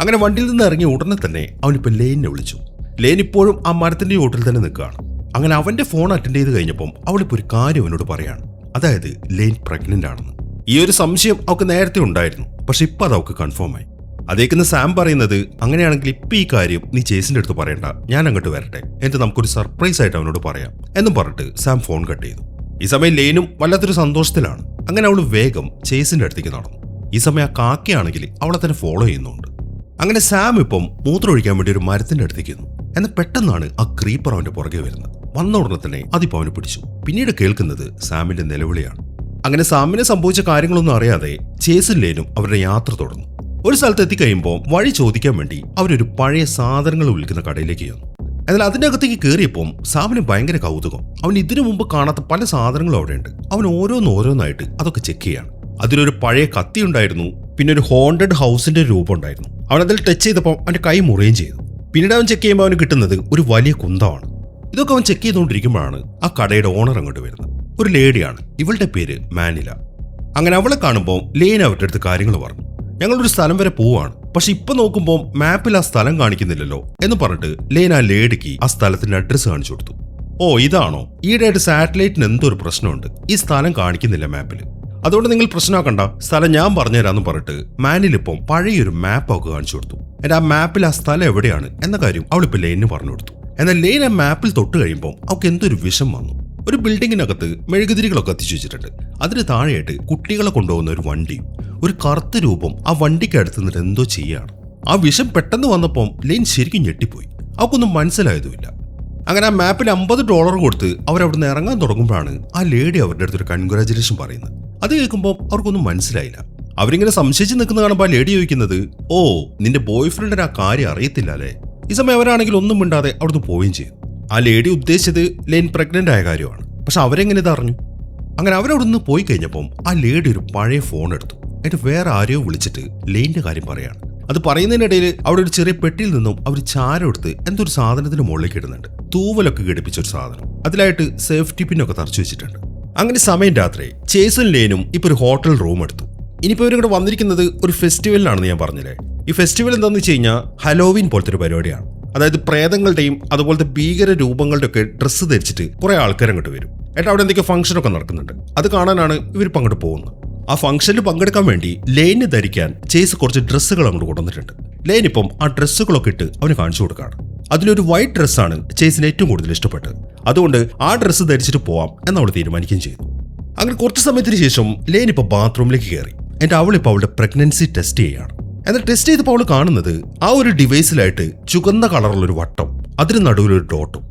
അങ്ങനെ വണ്ടിയിൽ നിന്ന് ഇറങ്ങിയ ഉടനെ തന്നെ അവനിപ്പോ ലെയിനെ വിളിച്ചു. ലെയിൻ ഇപ്പോഴും ആ മരത്തിന്റെ ചോട്ടിൽ തന്നെ നിൽക്കുകയാണ്. അങ്ങനെ അവന്റെ ഫോൺ അറ്റൻഡ് ചെയ്ത് കഴിഞ്ഞപ്പം അവളിപ്പോ ഒരു കാര്യം അവനോട് പറയാണ്. അതായത് ലെയിൻ പ്രഗ്നന്റ് ആണെന്ന്. ഈ ഒരു സംശയം അവൾക്ക് നേരത്തെ ഉണ്ടായിരുന്നു, പക്ഷെ ഇപ്പൊ അത് അവൾക്ക് കൺഫേം ആയി. അതേക്കുന്ന സാം പറയുന്നത്, അങ്ങനെയാണെങ്കിൽ ഇപ്പൊ ഈ കാര്യം നീ ചേസിന്റെ അടുത്ത് പറയണ്ട, ഞാൻ അങ്ങോട്ട് വരട്ടെ, എന്നിട്ട് നമുക്കൊരു സർപ്രൈസ് ആയിട്ട് അവനോട് പറയാം എന്നും പറഞ്ഞിട്ട് സാം ഫോൺ കട്ട് ചെയ്തു. ഈ സമയം ലെയിനും വല്ലാത്തൊരു സന്തോഷത്തിലാണ്. അങ്ങനെ അവൾ വേഗം ചേസിന്റെ അടുത്തേക്ക് നടന്നു. ഈ സമയം ആ കാക്കയാണെങ്കിൽ അവളെ തന്നെ ഫോളോ ചെയ്യുന്നുണ്ട്. അങ്ങനെ സാം ഇപ്പം മൂത്രമൊഴിക്കാൻ വേണ്ടി ഒരു മരത്തിന്റെ അടുത്തേക്ക് വന്നു. എന്നാൽ പെട്ടെന്നാണ് ആ ക്രീപ്പർ അവന്റെ പുറകെ വരുന്നത്. വന്ന ഉടനെ തന്നെ അതിപ്പോ അവനെ പിടിച്ചു. പിന്നീട് കേൾക്കുന്നത് സാമിന്റെ നിലവിളിയാണ്. അങ്ങനെ സാമിനെ സംഭവിച്ച കാര്യങ്ങളൊന്നും അറിയാതെ ചേസും ലെയിനും അവരുടെ യാത്ര തുടർന്നു. ഒരു സ്ഥലത്ത് എത്തിക്കഴിയുമ്പോൾ വഴി ചോദിക്കാൻ വേണ്ടി അവരൊരു പഴയ സാധനങ്ങൾ വിൽക്കുന്ന കടയിലേക്ക് ചെന്നു. എന്നാൽ അതിൻ്റെ അകത്തേക്ക് കയറിയപ്പോൾ സാമിന് ഭയങ്കര കൗതുകം. അവൻ ഇതിനു മുമ്പ് കാണാത്ത പല സാധനങ്ങളും അവിടെ ഉണ്ട്. അവൻ ഓരോന്നായിട്ട് അതൊക്കെ ചെക്ക് ചെയ്യാണ്. അതിലൊരു പഴയ കത്തി ഉണ്ടായിരുന്നു. പിന്നെ ഒരു ഹോണ്ടഡ് ഹൗസിന്റെ രൂപം ഉണ്ടായിരുന്നു. അവൻ അതിൽ ടച്ച് ചെയ്തപ്പോൾ അവന്റെ കൈ മുറിയുകയും ചെയ്തു. പിന്നീട് അവൻ ചെക്ക് ചെയ്യുമ്പോൾ അവന് കിട്ടുന്നത് ഒരു വലിയ കുന്തമാണ്. ഇതൊക്കെ അവൻ ചെക്ക് ചെയ്തുകൊണ്ടിരിക്കുമ്പോഴാണ് ആ കടയുടെ ഓണർ അങ്ങോട്ട് വരുന്നത്. ഒരു ലേഡിയാണ്. ഇവളുടെ പേര് മാനില. അങ്ങനെ അവളെ കാണുമ്പോൾ ലെയ്ൻ അവരുടെ അടുത്ത് കാര്യങ്ങൾ പറഞ്ഞു. ഞങ്ങളൊരു സ്ഥലം വരെ പോവാണ്, പക്ഷെ ഇപ്പൊ നോക്കുമ്പോൾ മാപ്പിൽ ആ സ്ഥലം കാണിക്കുന്നില്ലല്ലോ എന്ന് പറഞ്ഞിട്ട് ലെയ്ൻ ആ ലേഡിക്ക് ആ സ്ഥലത്തിന്റെ അഡ്രസ്സ് കാണിച്ചു കൊടുത്തു. ഓ ഇതാണോ? ഈയിടെയായിട്ട് സാറ്റലൈറ്റിന് എന്തോ ഒരു പ്രശ്നമുണ്ട്, ഈ സ്ഥലം കാണിക്കുന്നില്ല മാപ്പിൽ. അതുകൊണ്ട് നിങ്ങൾ പ്രശ്നമാക്കണ്ട, സ്ഥലം ഞാൻ പറഞ്ഞുതരാന്ന് പറഞ്ഞിട്ട് മാനിലിപ്പം പഴയൊരു മാപ്പ് അവൾക്ക് കാണിച്ചു കൊടുത്തു. എന്റെ ആ മാപ്പിൽ ആ സ്ഥലം എവിടെയാണ് എന്ന കാര്യം അവളിപ്പോൾ ലെയ്നിന് പറഞ്ഞു കൊടുത്തു. എന്നാൽ ലെയ്ൻ ആ മാപ്പിൽ തൊട്ട് കഴിയുമ്പോൾ അവൾക്ക് എന്തൊരു വിഷം വന്നു. ഒരു ബിൽഡിങ്ങിനകത്ത് മെഴുകുതിരികളൊക്കെ കത്തിച്ചു വെച്ചിട്ടുണ്ട്. അതിന് താഴെയായിട്ട് കുട്ടികളെ കൊണ്ടുപോകുന്ന ഒരു വണ്ടിയും ഒരു കറുത്ത രൂപം ആ വണ്ടിക്ക് അടുത്ത് നിന്നിട്ട് എന്തോ ചെയ്യാണ്. ആ വിഷം പെട്ടെന്ന് വന്നപ്പോൾ ലെയ്ൻ ശരിക്കും ഞെട്ടിപ്പോയി. അവൾക്കൊന്നും മനസ്സിലായതുമില്ല. അങ്ങനെ ആ മാപ്പിൽ $50 കൊടുത്ത് അവരവിടുന്ന് ഇറങ്ങാൻ തുടങ്ങുമ്പോഴാണ് ആ ലേഡി അവരുടെ അടുത്തൊരു കൺഗ്രാജുലേഷൻ പറയുന്നത്. അത് കേൾക്കുമ്പോൾ അവർക്കൊന്നും മനസ്സിലായില്ല. അവരിങ്ങനെ സംശയിച്ച് നിൽക്കുന്ന കാണുമ്പോൾ ആ ലേഡി ചോദിക്കുന്നത്, ഓ നിന്റെ ബോയ് ഫ്രണ്ടിന് ആ കാര്യം അറിയത്തില്ല അല്ലേ? ഈ സമയം അവരാണെങ്കിൽ ഒന്നും മിണ്ടാതെ അവിടുന്ന് പോവുകയും ചെയ്തു. ആ ലേഡി ഉദ്ദേശിച്ചത് ലെയ്ൻ പ്രഗ്നന്റ് ആയ കാര്യമാണ്. പക്ഷെ അവരെങ്ങനെ ഇത് അറിഞ്ഞു? അങ്ങനെ അവരവിടുന്ന് പോയി കഴിഞ്ഞപ്പം ആ ലേഡി ഒരു പഴയ ഫോൺ എടുത്തു. എന്നിട്ട് വേറെ ആരെയോ വിളിച്ചിട്ട് ലെയ്നിന്റെ കാര്യം പറയാണ്. അത് പറയുന്നതിനിടയിൽ അവിടെ ഒരു ചെറിയ പെട്ടിയിൽ നിന്നും അവർ ചാരം എടുത്ത് എന്തൊരു സാധനത്തിന് മുകളിലേക്ക് ഇടുന്നുണ്ട്. തൂവലൊക്കെ ഘടിപ്പിച്ച ഒരു സാധനം. അതിലായിട്ട് സേഫ്റ്റി പിന്നൊക്കെ തറച്ചു വെച്ചിട്ടുണ്ട്. അങ്ങനെ സമയം രാത്രി ചേസും ലെയ്നും ഇപ്പൊ ഒരു ഹോട്ടൽ റൂം എടുത്തു. ഇനിയിപ്പോൾ ഇവരിവിടെ വന്നിരിക്കുന്നത് ഒരു ഫെസ്റ്റിവലിനാണെന്ന് ഞാൻ പറഞ്ഞില്ലേ. ഈ ഫെസ്റ്റിവൽ എന്താണെന്ന് വെച്ച് കഴിഞ്ഞാൽ ഹലോവീൻ പോലത്തെ ഒരു പരിപാടിയാണ്. അതായത് പ്രേതങ്ങളുടെയും അതുപോലത്തെ ഭീകര രൂപങ്ങളുടെ ഒക്കെ ഡ്രസ്സ് ധരിച്ചിട്ട് കുറെ ആൾക്കാർ അങ്ങോട്ട് വരും. എന്നിട്ട് അവിടെ എന്തൊക്കെയോ ഫംഗ്ഷനൊക്കെ നടക്കുന്നുണ്ട്. അത് കാണാനാണ് ഇവർ അങ്ങോട്ട് പോകുന്നത്. ആ ഫംഗ്ഷനിൽ പങ്കെടുക്കാൻ വേണ്ടി ലെയ്ന് ധരിക്കാൻ ചേസ് കുറച്ച് ഡ്രസ്സുകൾ അങ്ങോട്ട് കൊണ്ടുവന്നിട്ടുണ്ട്. ലെയ്ൻ ഇപ്പം ആ ഡ്രസ്സുകളൊക്കെ ഇട്ട് അവന് കാണിച്ചു കൊടുക്കുകയാണ്. അതിലൊരു വൈറ്റ് ഡ്രസ്സാണ് ചേസിന് ഏറ്റവും കൂടുതൽ ഇഷ്ടപ്പെട്ടത്. അതുകൊണ്ട് ആ ഡ്രസ്സ് ധരിച്ചിട്ട് പോവാം എന്ന് അവൾ തീരുമാനിക്കുകയും ചെയ്തു. അങ്ങനെ കുറച്ച് സമയത്തിന് ശേഷം ലെയ്ൻ ഇപ്പോൾ ബാത്റൂമിലേക്ക് കയറി. എന്നിട്ട് അവളിപ്പോൾ അവളുടെ പ്രഗ്നൻസി ടെസ്റ്റ് ചെയ്യുകയാണ്. എന്നാൽ ടെസ്റ്റ് ചെയ്തപ്പോൾ അവൾ കാണുന്നത് ആ ഒരു ഡിവൈസിലായിട്ട് ചുവന്ന കളറുള്ളൊരു വട്ടം, അതിന് നടുവിലൊരു ഡോട്ടും.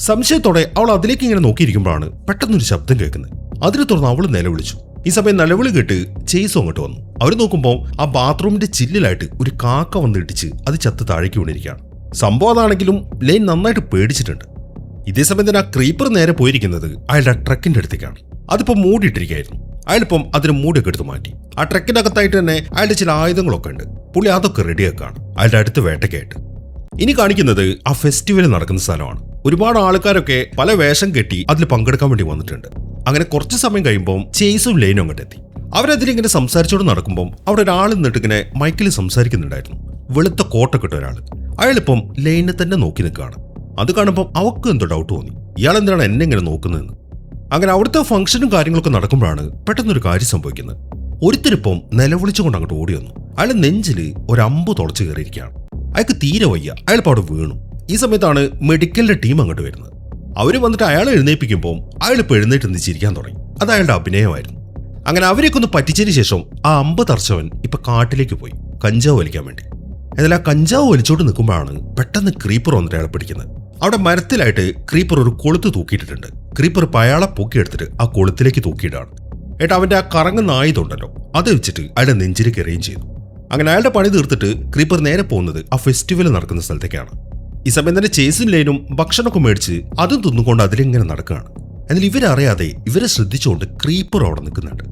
സംശയത്തോടെ അവൾ അതിലേക്ക് ഇങ്ങനെ നോക്കിയിരിക്കുമ്പോഴാണ് പെട്ടെന്നൊരു ശബ്ദം കേൾക്കുന്നത്. അതിനെ തുടർന്ന് അവൾ നിലവിളിച്ചു. ഈ സമയം നിലവിളി കേട്ട് ചേസും അങ്ങോട്ട് വന്നു. അവർ നോക്കുമ്പോൾ ആ ബാത്റൂമിന്റെ ചില്ലിലായിട്ട് ഒരു കാക്ക വന്ന് ഇടിച്ച് അത് ചത്ത് താഴേക്ക് വീണിരിക്കുകയാണ്. സംഭവം അതാണെങ്കിലും ലെയ്ൻ നന്നായിട്ട് പേടിച്ചിട്ടുണ്ട്. ഇതേ സമയം തന്നെ ആ ക്രീപ്പർ നേരെ പോയിരിക്കുന്നത് അയാളുടെ ട്രക്കിന്റെ അടുത്തേക്കാണ്. അതിപ്പോ മൂടിയിട്ടിരിക്കുകയായിരുന്നു. അയാളിപ്പം അതിന് മൂടിയൊക്കെ എടുത്ത് മാറ്റി. ആ ട്രക്കിന്റെ അകത്തായിട്ട് തന്നെ അയാളുടെ ചില ആയുധങ്ങളൊക്കെ ഉണ്ട്. പുള്ളി അതൊക്കെ റെഡിയാക്കാണ് അയാളുടെ അടുത്ത് വേട്ടയ്ക്കായിട്ട്. ഇനി കാണിക്കുന്നത് ആ ഫെസ്റ്റിവൽ നടക്കുന്ന സ്ഥലമാണ്. ഒരുപാട് ആൾക്കാരൊക്കെ പല വേഷം കെട്ടി അതിൽ പങ്കെടുക്കാൻ വേണ്ടി വന്നിട്ടുണ്ട്. അങ്ങനെ കുറച്ച് സമയം കഴിയുമ്പോൾ ചേസും ലെയ്നും അങ്ങോട്ട് എത്തി. അവരതിലിങ്ങനെ സംസാരിച്ചോട് നടക്കുമ്പോൾ അവിടെ ഒരാൾ നിന്നിട്ട് ഇങ്ങനെ മൈക്കിൽ സംസാരിക്കുന്നുണ്ടായിരുന്നു. വെളുത്ത കോട്ടൊക്കെ ഇട്ട ഒരാൾ. അയാളിപ്പം ലെയ്നെ തന്നെ നോക്കി നിൽക്കുകയാണ്. അത് കാണുമ്പോൾ അവൾക്ക് എന്തോ ഡൗട്ട് തോന്നി, ഇയാൾ എന്തിനാണ് എന്നെ ഇങ്ങനെ നോക്കുന്നതെന്ന്. അങ്ങനെ അവിടുത്തെ ഫംഗ്ഷനും കാര്യങ്ങളൊക്കെ നടക്കുമ്പോഴാണ് പെട്ടെന്നൊരു കാര്യം സംഭവിക്കുന്നത്. ഒരുത്തരിപ്പം നിലവിളിച്ചുകൊണ്ട് അങ്ങോട്ട് ഓടി വന്നു. അയാൾ നെഞ്ചിൽ ഒരു അമ്പ് തുളച്ചു കയറിയിരിക്കുകയാണ്. അയാൾക്ക് തീരെ വയ്യ. അയാളിപ്പോൾ അവിടെ വീണു. ഈ സമയത്താണ് മെഡിക്കലിന്റെ ടീം അങ്ങോട്ട് വരുന്നത്. അവർ വന്നിട്ട് അയാളെ എഴുന്നേൽപ്പിക്കുമ്പോൾ അയാളിപ്പോൾ എഴുന്നേറ്റ് നിന്ന് ചിരിക്കാൻ തുടങ്ങി. അത് അയാളുടെ അഭിനയമായിരുന്നു. അങ്ങനെ അവരെയൊക്കെ ഒന്ന് പറ്റിച്ചതിന് ശേഷം ആ അമ്പ് തറച്ചവൻ ഇപ്പൊ കാട്ടിലേക്ക് പോയി കഞ്ചാവ് വലിക്കാൻ വേണ്ടി. എന്നാൽ ആ കഞ്ചാവ് വലിച്ചോട്ട് നിൽക്കുമ്പോഴാണ് പെട്ടെന്ന് ക്രീപ്പർ വന്നിട്ട് അയാളെ പിടിക്കുന്നത്. അവിടെ മരത്തിലായിട്ട് ക്രീപ്പർ ഒരു കൊളുത്ത് തൂക്കിയിട്ടിട്ടുണ്ട്. ക്രീപ്പർ ഇപ്പം അയാളെ പൊക്കിയെടുത്തിട്ട് ആ കൊളുത്തിലേക്ക് തൂക്കിയിട്ടാണ്. ഏട്ടാ അവന്റെ ആ കറങ്ങുന്ന ആയുധമുണ്ടല്ലോ അത് വെച്ചിട്ട് അയാളുടെ നെഞ്ചിലേക്ക് എറിയുകയും ചെയ്തു. അങ്ങനെ അയാളുടെ പണി തീർത്തിട്ട് ക്രീപ്പർ നേരെ പോകുന്നത് ആ ഫെസ്റ്റിവൽ നടക്കുന്ന സ്ഥലത്തേക്കാണ്. ഈ സമയം തന്നെ ചേസും ലെയ്നും ഭക്ഷണമൊക്കെ മേടിച്ച് അതും തിന്നുകൊണ്ട് അതിലിങ്ങനെ നടക്കുകയാണ്. എന്നാൽ ഇവരറിയാതെ ഇവരെ ശ്രദ്ധിച്ചുകൊണ്ട് ക്രീപ്പർ അവിടെ നിൽക്കുന്നുണ്ട്.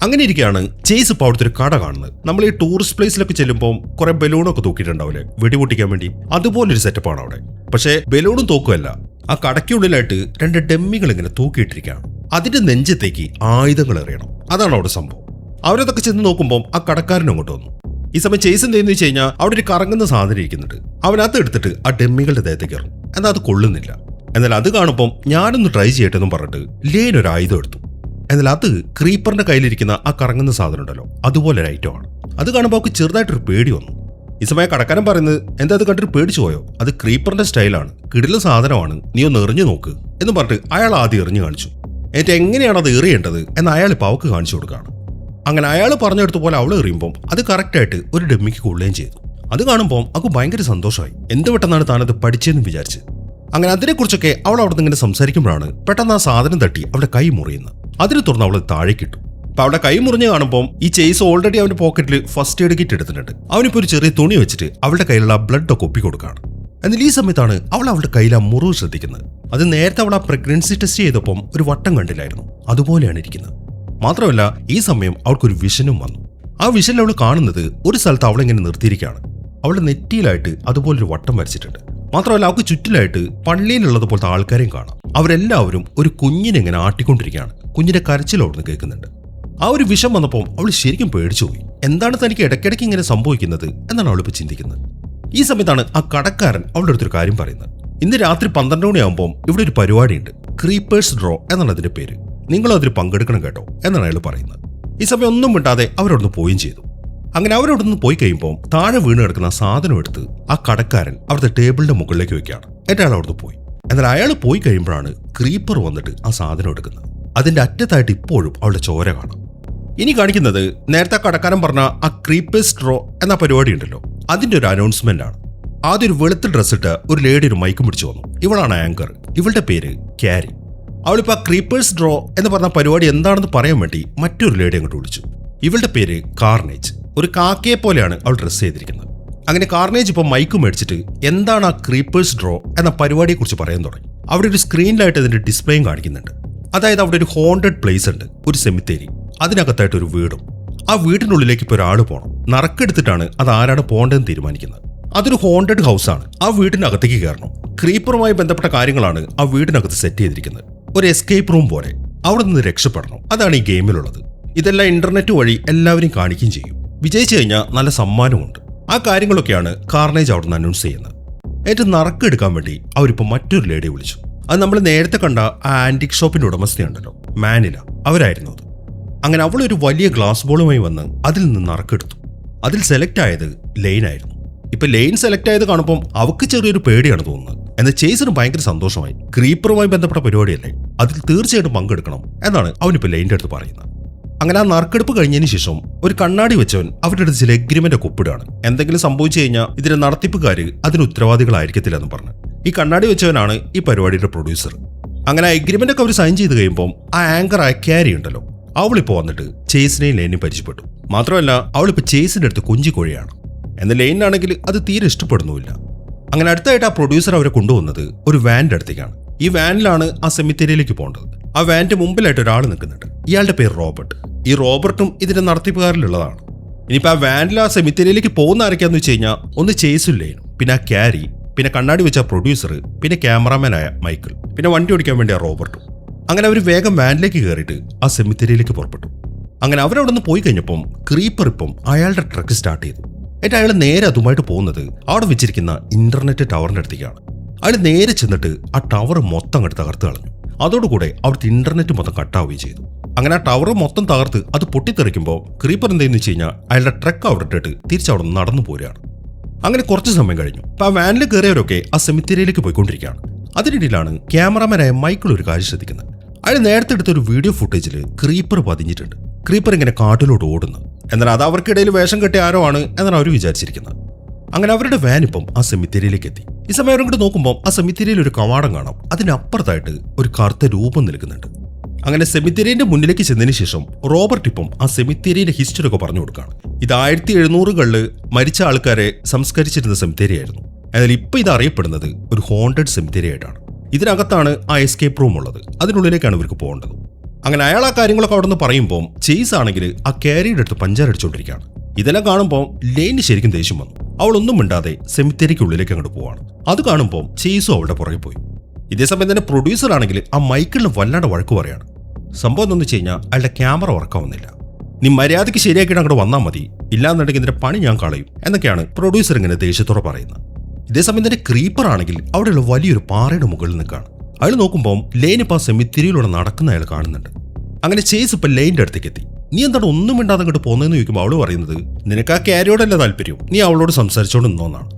അങ്ങനെ ഇരിക്കുകയാണ് ചേസ് ഇപ്പോൾ അവിടുത്തെ ഒരു കട കാണുന്നത്. നമ്മൾ ഈ ടൂറിസ്റ്റ് പ്ലേസിലൊക്കെ ചെല്ലുമ്പോൾ കുറെ ബലൂണൊക്കെ തൂക്കിയിട്ടുണ്ടാവില്ലേ വെടിപൊട്ടിക്കാൻ വേണ്ടി, അതുപോലൊരു സെറ്റപ്പാണ് അവിടെ. പക്ഷേ ബലൂണും തോക്കുമല്ല, ആ കടയ്ക്കുള്ളിലായിട്ട് 2 ഡെമ്മികൾ ഇങ്ങനെ തൂക്കിയിട്ടിരിക്കുകയാണ്. അതിന്റെ നെഞ്ചത്തേക്ക് ആയുധങ്ങൾ എറിയണം. അതാണ് അവിടെ സംഭവം. അവരതൊക്കെ ചെന്ന് നോക്കുമ്പോൾ ആ കടക്കാരനും അങ്ങോട്ട് വന്നു. ഈ സമയം ചേസ് എന്തെന്ന് വെച്ച് കഴിഞ്ഞാൽ അവിടെ ഒരു കറങ്ങുന്ന സാധനം ഇരിക്കുന്നുണ്ട്. അവനകത്ത് എടുത്തിട്ട് ആ ഡെമ്മികളുടെ ദേഹത്തേക്ക് ഇറങ്ങും. എന്നാൽ അത് കൊള്ളുന്നില്ല. എന്നാൽ അത് കാണുമ്പോൾ ഞാനൊന്ന് ട്രൈ ചെയ്യട്ടെ എന്നും പറഞ്ഞിട്ട് ലെയ്ൻ ഒരു ആയുധം എടുത്തു. എന്നാൽ അത് ക്രീപ്പറിന്റെ കയ്യിലിരിക്കുന്ന ആ കറങ്ങുന്ന സാധനം ഉണ്ടല്ലോ അതുപോലെ ഒരു ഐറ്റമാണ്. അത് കാണുമ്പോൾ അവർക്ക് ചെറുതായിട്ടൊരു പേടി വന്നു. ഈ സമയം കടക്കാരൻ പറയുന്നത്, എന്താ അത് കണ്ടിട്ട് പേടിച്ചു പോയോ? അത് ക്രീപ്പറിന്റെ സ്റ്റൈലാണ്, കിടില സാധനമാണ്, നീ ഒന്ന് എറിഞ്ഞു നോക്ക് എന്ന് പറഞ്ഞിട്ട് അയാൾ ആദ്യം എറിഞ്ഞു കാണിച്ചു. എന്നിട്ട് എങ്ങനെയാണ് അത് എറിയേണ്ടത് എന്ന് അയാൾ ഇപ്പോൾ അവൾക്ക് കാണിച്ചു കൊടുക്കുകയാണ്. അങ്ങനെ അയാൾ പറഞ്ഞെടുത്ത പോലെ അവൾ എറിയുമ്പോൾ അത് കറക്റ്റായിട്ട് ഒരു ഡെമ്മിക്ക് കൊള്ളുകയും ചെയ്തു. അത് കാണുമ്പോൾ അവൾക്ക് ഭയങ്കര സന്തോഷമായി. എന്ത് പെട്ടെന്നാണ് താനത് പഠിച്ചതെന്ന് വിചാരിച്ച്. അങ്ങനെ അതിനെക്കുറിച്ചൊക്കെ അവൾ അവിടെ നിന്ന് ഇങ്ങനെ സംസാരിക്കുമ്പോഴാണ് പെട്ടെന്ന് ആ സാധനം തട്ടി അവളുടെ കൈ മുറിയുന്നത്. അതിനെ തുറന്ന് അവൾ താഴേക്കിട്ടു. അപ്പൊ അവളുടെ കൈ മുറിഞ്ഞ് കാണുമ്പോൾ ഈ ചേസ് ഓൾറെഡി അവന്റെ പോക്കറ്റിൽ ഫസ്റ്റ് എയ്ഡ് കിറ്റ് എടുത്തിട്ടുണ്ട്. അവനിപ്പോൾ ഒരു ചെറിയ തുണി വെച്ചിട്ട് അവളുടെ കയ്യിലുള്ള ബ്ലഡ് ഒക്കെ ഒപ്പി കൊടുക്കുകയാണ്. എന്നാൽ ഈ സമയത്താണ് അവൾ അവളുടെ കയ്യിൽ ആ മുറിവ് ശ്രദ്ധിക്കുന്നത്. അത് നേരത്തെ അവൾ ആ പ്രഗ്നൻസി ടെസ്റ്റ് ചെയ്തപ്പം ഒരു വട്ടം കണ്ടില്ലായിരുന്നു, അതുപോലെയാണ് ഇരിക്കുന്നത്. മാത്രമല്ല ഈ സമയം അവൾക്കൊരു വിഷനും വന്നു. ആ വിഷനിൽ അവൾ കാണുന്നത് ഒരു സ്ഥലത്ത് അവളിങ്ങനെ നിർത്തിയിരിക്കുകയാണ്. അവളുടെ നെറ്റിയിലായിട്ട് അതുപോലൊരു വട്ടം വരച്ചിട്ടുണ്ട്. മാത്രമല്ല അവൾക്ക് ചുറ്റിലായിട്ട് പള്ളിയിലുള്ളതുപോലത്തെ ആൾക്കാരെയും കാണാം. അവരെല്ലാവരും ഒരു കുഞ്ഞിനെ ഇങ്ങനെ ആട്ടിക്കൊണ്ടിരിക്കുകയാണ്. കുഞ്ഞിന്റെ കരച്ചിൽ അവിടുന്ന് കേൾക്കുന്നുണ്ട്. ആ ഒരു വിഷം വന്നപ്പോൾ അവൾ ശരിക്കും പേടിച്ചുപോയി. എന്താണ് തനിക്ക് ഇടയ്ക്കിടയ്ക്ക് ഇങ്ങനെ സംഭവിക്കുന്നത് എന്നാണ് അവളിപ്പോൾ ചിന്തിക്കുന്നത്. ഈ സമയത്താണ് ആ കടക്കാരൻ അവളുടെ അടുത്തൊരു കാര്യം പറയുന്നത്. ഇന്ന് രാത്രി 12 മണിയാകുമ്പോൾ ഇവിടെ ഒരു പരിപാടിയുണ്ട്, ക്രീപ്പേഴ്സ് ഡ്രോ എന്നാണ് അതിന്റെ പേര്. നിങ്ങളും അതിൽ പങ്കെടുക്കണം കേട്ടോ എന്നാണ് അയാൾ പറയുന്നത്. ഈ സമയം ഒന്നും വിട്ടാതെ അവരവിടുന്ന് പോവുകയും ചെയ്തു. അങ്ങനെ അവരവിടുന്ന് പോയി കഴിയുമ്പോൾ താഴെ വീണ് കിടക്കുന്ന സാധനം എടുത്ത് ആ കടക്കാരൻ അവിടുത്തെ ടേബിളിന്റെ മുകളിലേക്ക് വെക്കുകയാണ്. എന്നിട്ട് അയാൾ അവിടുന്ന് പോയി. എന്നാൽ അയാൾ പോയി കഴിയുമ്പോഴാണ് ക്രീപ്പർ വന്നിട്ട് ആ സാധനം എടുക്കുന്നത്. അതിന്റെ അറ്റത്തായിട്ട് ഇപ്പോഴും അവളുടെ ചോര കാണാം. ഇനി കാണിക്കുന്നത് നേരത്തെ കടക്കാരൻ പറഞ്ഞ ആ ക്രീപ്പേഴ്സ് ഡ്രോ എന്ന പരിപാടി ഉണ്ടല്ലോ, അതിന്റെ ഒരു അനൗൺസ്മെന്റ് ആണ്. ആദ്യം ഒരു വെളുത്ത ഡ്രസ്സിട്ട് ഒരു ലേഡി ഒരു മൈക്കും പിടിച്ചു വന്നു. ഇവളാണ് ആങ്കർ. ഇവളുടെ പേര് ക്യാരി. അവളിപ്പോ ആ ക്രീപ്പേഴ്സ് ഡ്രോ എന്ന് പറഞ്ഞ പരിപാടി എന്താണെന്ന് പറയാൻ വേണ്ടി മറ്റൊരു ലേഡി അങ്ങോട്ട് വിളിച്ചു. ഇവളുടെ പേര് കാർണേജ്. ഒരു കാക്കയെ പോലെയാണ് അവൾ ഡ്രസ്സ് ചെയ്തിരിക്കുന്നത്. അങ്ങനെ കാർണേജ് ഇപ്പം മൈക്ക് മേടിച്ചിട്ട് എന്താണ് ആ ക്രീപ്പേഴ്സ് ഡ്രോ എന്ന പരിപാടിയെ കുറിച്ച് പറയാൻ തുടങ്ങി. അവിടെ ഒരു സ്ക്രീനിലായിട്ട് അതിന്റെ ഡിസ്പ്ലേയും കാണിക്കുന്നുണ്ട്. അതായത് അവിടെ ഒരു ഹോണ്ടഡ് പ്ലേസ് ഉണ്ട്, ഒരു സെമിത്തേരി, അതിനകത്തായിട്ട് ഒരു വീടും. ആ വീടിനുള്ളിലേക്ക് ഇപ്പോൾ ഒരാൾ പോകണം. നറുക്കെടുത്തിട്ടാണ് അത് ആരാണ് പോകേണ്ടതെന്ന് തീരുമാനിക്കുന്നത്. അതൊരു ഹോണ്ടഡ് ഹൗസ് ആണ്. ആ വീടിനകത്തേക്ക് കയറണം. ക്രീപ്പറുമായി ബന്ധപ്പെട്ട കാര്യങ്ങളാണ് ആ വീടിനകത്ത് സെറ്റ് ചെയ്തിരിക്കുന്നത്. ഒരു എസ്കേപ്പ് റൂം പോലെ. അവിടെ നിന്ന് രക്ഷപ്പെടണം. അതാണ് ഈ ഗെയിമിലുള്ളത്. ഇതെല്ലാം ഇന്റർനെറ്റ് വഴി എല്ലാവരും കാണിക്കുകയും ചെയ്യും. വിജയിച്ചു കഴിഞ്ഞാൽ നല്ല സമ്മാനമുണ്ട്. ആ കാര്യങ്ങളൊക്കെയാണ് കാർണേജ് അവിടെ നിന്ന് അനൗൺസ് ചെയ്യുന്നത്. ഏറ്റവും നറുക്കെടുക്കാൻ വേണ്ടി അവരിപ്പോൾ മറ്റൊരു ലേഡിയെ വിളിച്ചു. അത് നമ്മൾ നേരത്തെ കണ്ട ആ ആന്റിക് ഷോപ്പിന്റെ ഉടമസ്ഥയുണ്ടല്ലോ, മാനില, അവരായിരുന്നു അത്. അങ്ങനെ അവളൊരു വലിയ ഗ്ലാസ് ബോളുമായി വന്ന് അതിൽ നിന്ന് നറുക്കെടുത്തു. അതിൽ സെലക്ട് ആയത് ലെയിൻ ആയിരുന്നു. ഇപ്പൊ ലെയിൻ സെലക്ട് ആയത് കാണുമ്പോൾ അവക്ക് ചെറിയൊരു പേടിയാണ് തോന്നുന്നത്. എന്നാൽ ചേസിന് ഭയങ്കര സന്തോഷമായി. ക്രീപ്പറുമായി ബന്ധപ്പെട്ട പരിപാടിയല്ലേ, അതിൽ തീർച്ചയായിട്ടും പങ്കെടുക്കണം എന്നാണ് അവനിപ്പോ ലെയിൻ്റെ അടുത്ത് പറയുന്നത്. അങ്ങനെ ആ നറുക്കെടുപ്പ് കഴിഞ്ഞതിന് ശേഷം ഒരു കണ്ണാടി വെച്ചവൻ അവരുടെ അടുത്ത് ചില എഗ്രിമെന്റ് ഒക്കെ ഒപ്പിടുകയാണ്. എന്തെങ്കിലും സംഭവിച്ചു കഴിഞ്ഞാൽ ഇതിന്റെ നടത്തിപ്പുകാർ അതിന് ഉത്തരവാദികളായിരിക്കത്തില്ല എന്ന് പറഞ്ഞു. ഈ കണ്ണാടി വെച്ചവനാണ് ഈ പരിപാടിയുടെ പ്രൊഡ്യൂസർ. അങ്ങനെ ആ എഗ്രിമെന്റ് ഒക്കെ അവർ സൈൻ ചെയ്ത് കഴിയുമ്പോൾ ആ ആങ്കർ ആയ ക്യാരി ഉണ്ടല്ലോ, അവളിപ്പോ വന്നിട്ട് ചേസിനെയും ലെയിനെയും പരിചയപ്പെട്ടു. മാത്രമല്ല അവളിപ്പോ ചേസിന്റെ അടുത്ത് കൊഞ്ചിക്കൊഴിയാണ്. എന്നാൽ ലെയിനാണെങ്കിൽ അത് തീരെ ഇഷ്ടപ്പെടുന്നുമില്ല. അങ്ങനെ അടുത്തായിട്ട് ആ പ്രൊഡ്യൂസർ അവരെ കൊണ്ടുവന്നത് ഒരു വാനിന്റെ അടുത്തേക്കാണ്. ഈ വാനിലാണ് ആ സെമിത്തേരിയിലേക്ക് പോകേണ്ടത്. ആ വാനിന്റെ മുമ്പിലായിട്ട് ഒരാൾ നിൽക്കുന്നുണ്ട്. ഇയാളുടെ പേര് റോബർട്ട്. ഈ റോബർട്ടും ഇതിന്റെ നടത്തിപ്പുകാരിലുള്ളതാണ്. ഇനിയിപ്പോൾ ആ വാനിൽ ആ സെമിത്തേരിയിലേക്ക് പോകുന്ന ആരൊക്കെയാന്ന് വെച്ച് കഴിഞ്ഞാൽ ഒന്ന് ചേസും ലെയിനും, പിന്നെ ആ ക്യാരി, പിന്നെ കണ്ണാടി വെച്ച പ്രൊഡ്യൂസർ, പിന്നെ ക്യാമറാമാനായ മൈക്കിൾ, പിന്നെ വണ്ടി ഓടിക്കാൻ വേണ്ടി ആ റോബർട്ടും. അങ്ങനെ അവർ വേഗം വാനിലേക്ക് കയറിയിട്ട് ആ സെമിത്തേരിയിലേക്ക് പുറപ്പെട്ടു. അങ്ങനെ അവരവിടെ നിന്ന് പോയി കഴിഞ്ഞപ്പം ക്രീപ്പർ ഇപ്പം അയാളുടെ ട്രക്ക് സ്റ്റാർട്ട് ചെയ്തു. എന്നിട്ട് അയാൾ നേരെ അതുമായിട്ട് പോകുന്നത് അവിടെ വെച്ചിരിക്കുന്ന ഇന്റർനെറ്റ് ടവറിന്റെ അടുത്തേക്കാണ്. അയാൾ നേരെ ചെന്നിട്ട് ആ ടവർ മൊത്തം അങ്ങോട്ട് തകർത്ത് കളഞ്ഞു. അതോടുകൂടെ അവിടുത്തെ ഇന്റർനെറ്റ് മൊത്തം കട്ടാവുകയും ചെയ്തു. അങ്ങനെ ആ ടവർ മൊത്തം തകർത്ത് അത് പൊട്ടിത്തെറിക്കുമ്പോൾ ക്രീപ്പർ എന്തെന്ന് വെച്ച് കഴിഞ്ഞാൽ അയാളുടെ ട്രക്ക് അവിടെ ഇട്ടിട്ട് തിരിച്ചവിടെ നിന്ന് നടന്നു പോരുകയാണ്. അങ്ങനെ കുറച്ച് സമയം കഴിഞ്ഞു. അപ്പൊ ആ വാനിൽ കയറിയവരൊക്കെ ആ സെമിത്തേരിയിലേക്ക് പോയിക്കൊണ്ടിരിക്കുകയാണ്. അതിനിടയിലാണ് ക്യാമറാമാനായ മൈക്കിൾ ഒരു കാര്യം ശ്രദ്ധിക്കുന്നത്. അയാൾ നേരത്തെ എടുത്ത ഒരു വീഡിയോ ഫുട്ടേജിൽ ക്രീപ്പർ പതിഞ്ഞിട്ടുണ്ട്. ക്രീപ്പർ ഇങ്ങനെ കാട്ടിലോട്ട് ഓടുന്നു. എന്നാൽ അത് അവർക്കിടയിൽ വേഷം കെട്ടിയ ആരോ ആണ് എന്നാണ് അവർ വിചാരിച്ചിരിക്കുന്നത്. അങ്ങനെ അവരുടെ വാൻ ഇപ്പം ആ സെമിത്തേരിയിലേക്ക് എത്തി. ഈ സമയം അവരും കൂടെ നോക്കുമ്പോൾ ആ സെമിത്തേരിയിൽ ഒരു കവാടം കാണാം. അതിനപ്പുറത്തായിട്ട് ഒരു കറുത്ത രൂപം നിൽക്കുന്നുണ്ട്. അങ്ങനെ സെമിത്തേരിന്റെ മുന്നിലേക്ക് ചെന്നതിന് ശേഷം റോബർട്ട് ഇപ്പം ആ സെമിത്തേരിയുടെ ഹിസ്റ്ററി ഒക്കെ പറഞ്ഞു കൊടുക്കുകയാണ്. ഇത് 1700കളിൽ മരിച്ച ആൾക്കാരെ സംസ്കരിച്ചിരുന്ന സെമിത്തേരി ആയിരുന്നു. എന്നാൽ ഇപ്പൊ ഇത് അറിയപ്പെടുന്നത് ഒരു ഹോണ്ടഡ് സെമിത്തേരി ആയിട്ടാണ്. ഇതിനകത്താണ് ആ എസ്കേപ്പ് റൂം ഉള്ളത്. അതിനുള്ളിലേക്കാണ് ഇവർക്ക് പോകേണ്ടത്. അങ്ങനെ അയാൾ ആ കാര്യങ്ങളൊക്കെ അവിടെ നിന്ന് പറയുമ്പോൾ ചേസ് ആണെങ്കിൽ ആ ക്യാരിയുടെ അടുത്ത് പഞ്ചാരടിച്ചുകൊണ്ടിരിക്കുകയാണ്. ഇതെല്ലാം കാണുമ്പോൾ ലെയിന് ശരിക്കും ദേഷ്യം വന്നു. അവളൊന്നും മിണ്ടാതെ സെമിത്തേരിക്കുള്ളിലേക്ക് അങ്ങോട്ട് പോവാണ്. അത് കാണുമ്പോൾ ചേസും അവളുടെ പുറകെ പോയി. ഇതേസമയം തന്നെ പ്രൊഡ്യൂസർ ആണെങ്കിൽ ആ മൈക്കിളിന് വല്ലാണ്ട് വഴക്ക് പറയാണ്. സംഭവം എന്താണെന്ന് വെച്ച് കഴിഞ്ഞാൽ അയാളുടെ ക്യാമറ വർക്കാവുന്നില്ല. നീ മര്യാദയ്ക്ക് ശരിയാക്കിയിട്ട് അങ്ങോട്ട് വന്നാൽ മതി, ഇല്ലാന്നുണ്ടെങ്കിൽ ഇതിന്റെ പണി ഞാൻ കളയും എന്നൊക്കെയാണ് പ്രൊഡ്യൂസർ ഇങ്ങനെ ദേഷ്യത്തോടെ പറയുന്നത്. ഇതേസമയം തന്നെ ക്രീപ്പർ ആണെങ്കിൽ അവിടെയുള്ള വലിയൊരു പാറയുടെ മുകളിൽ നിൽക്കുകയാണ്. അയാൾ നോക്കുമ്പോൾ ലെയിൻ ഇപ്പം ആ സെമിത്തേരിയിലൂടെ നടക്കുന്ന അയാൾ കാണുന്നുണ്ട്. അങ്ങനെ ചേസ് ഇപ്പം ലെയിൻ്റെ അടുത്തേക്ക് എത്തി. നീ എന്താണ് ഒന്നും മിണ്ടാതെ അങ്ങോട്ട് പോകുന്നതെന്ന് ചോദിക്കുമ്പോൾ അവള് പറയുന്നത്, നിനക്ക് ആ ക്യാരിയോടല്ല താല്പര്യം, നീ അവളോട് സംസാരിച്ചോണ്ട് നിന്നോന്നാണ്.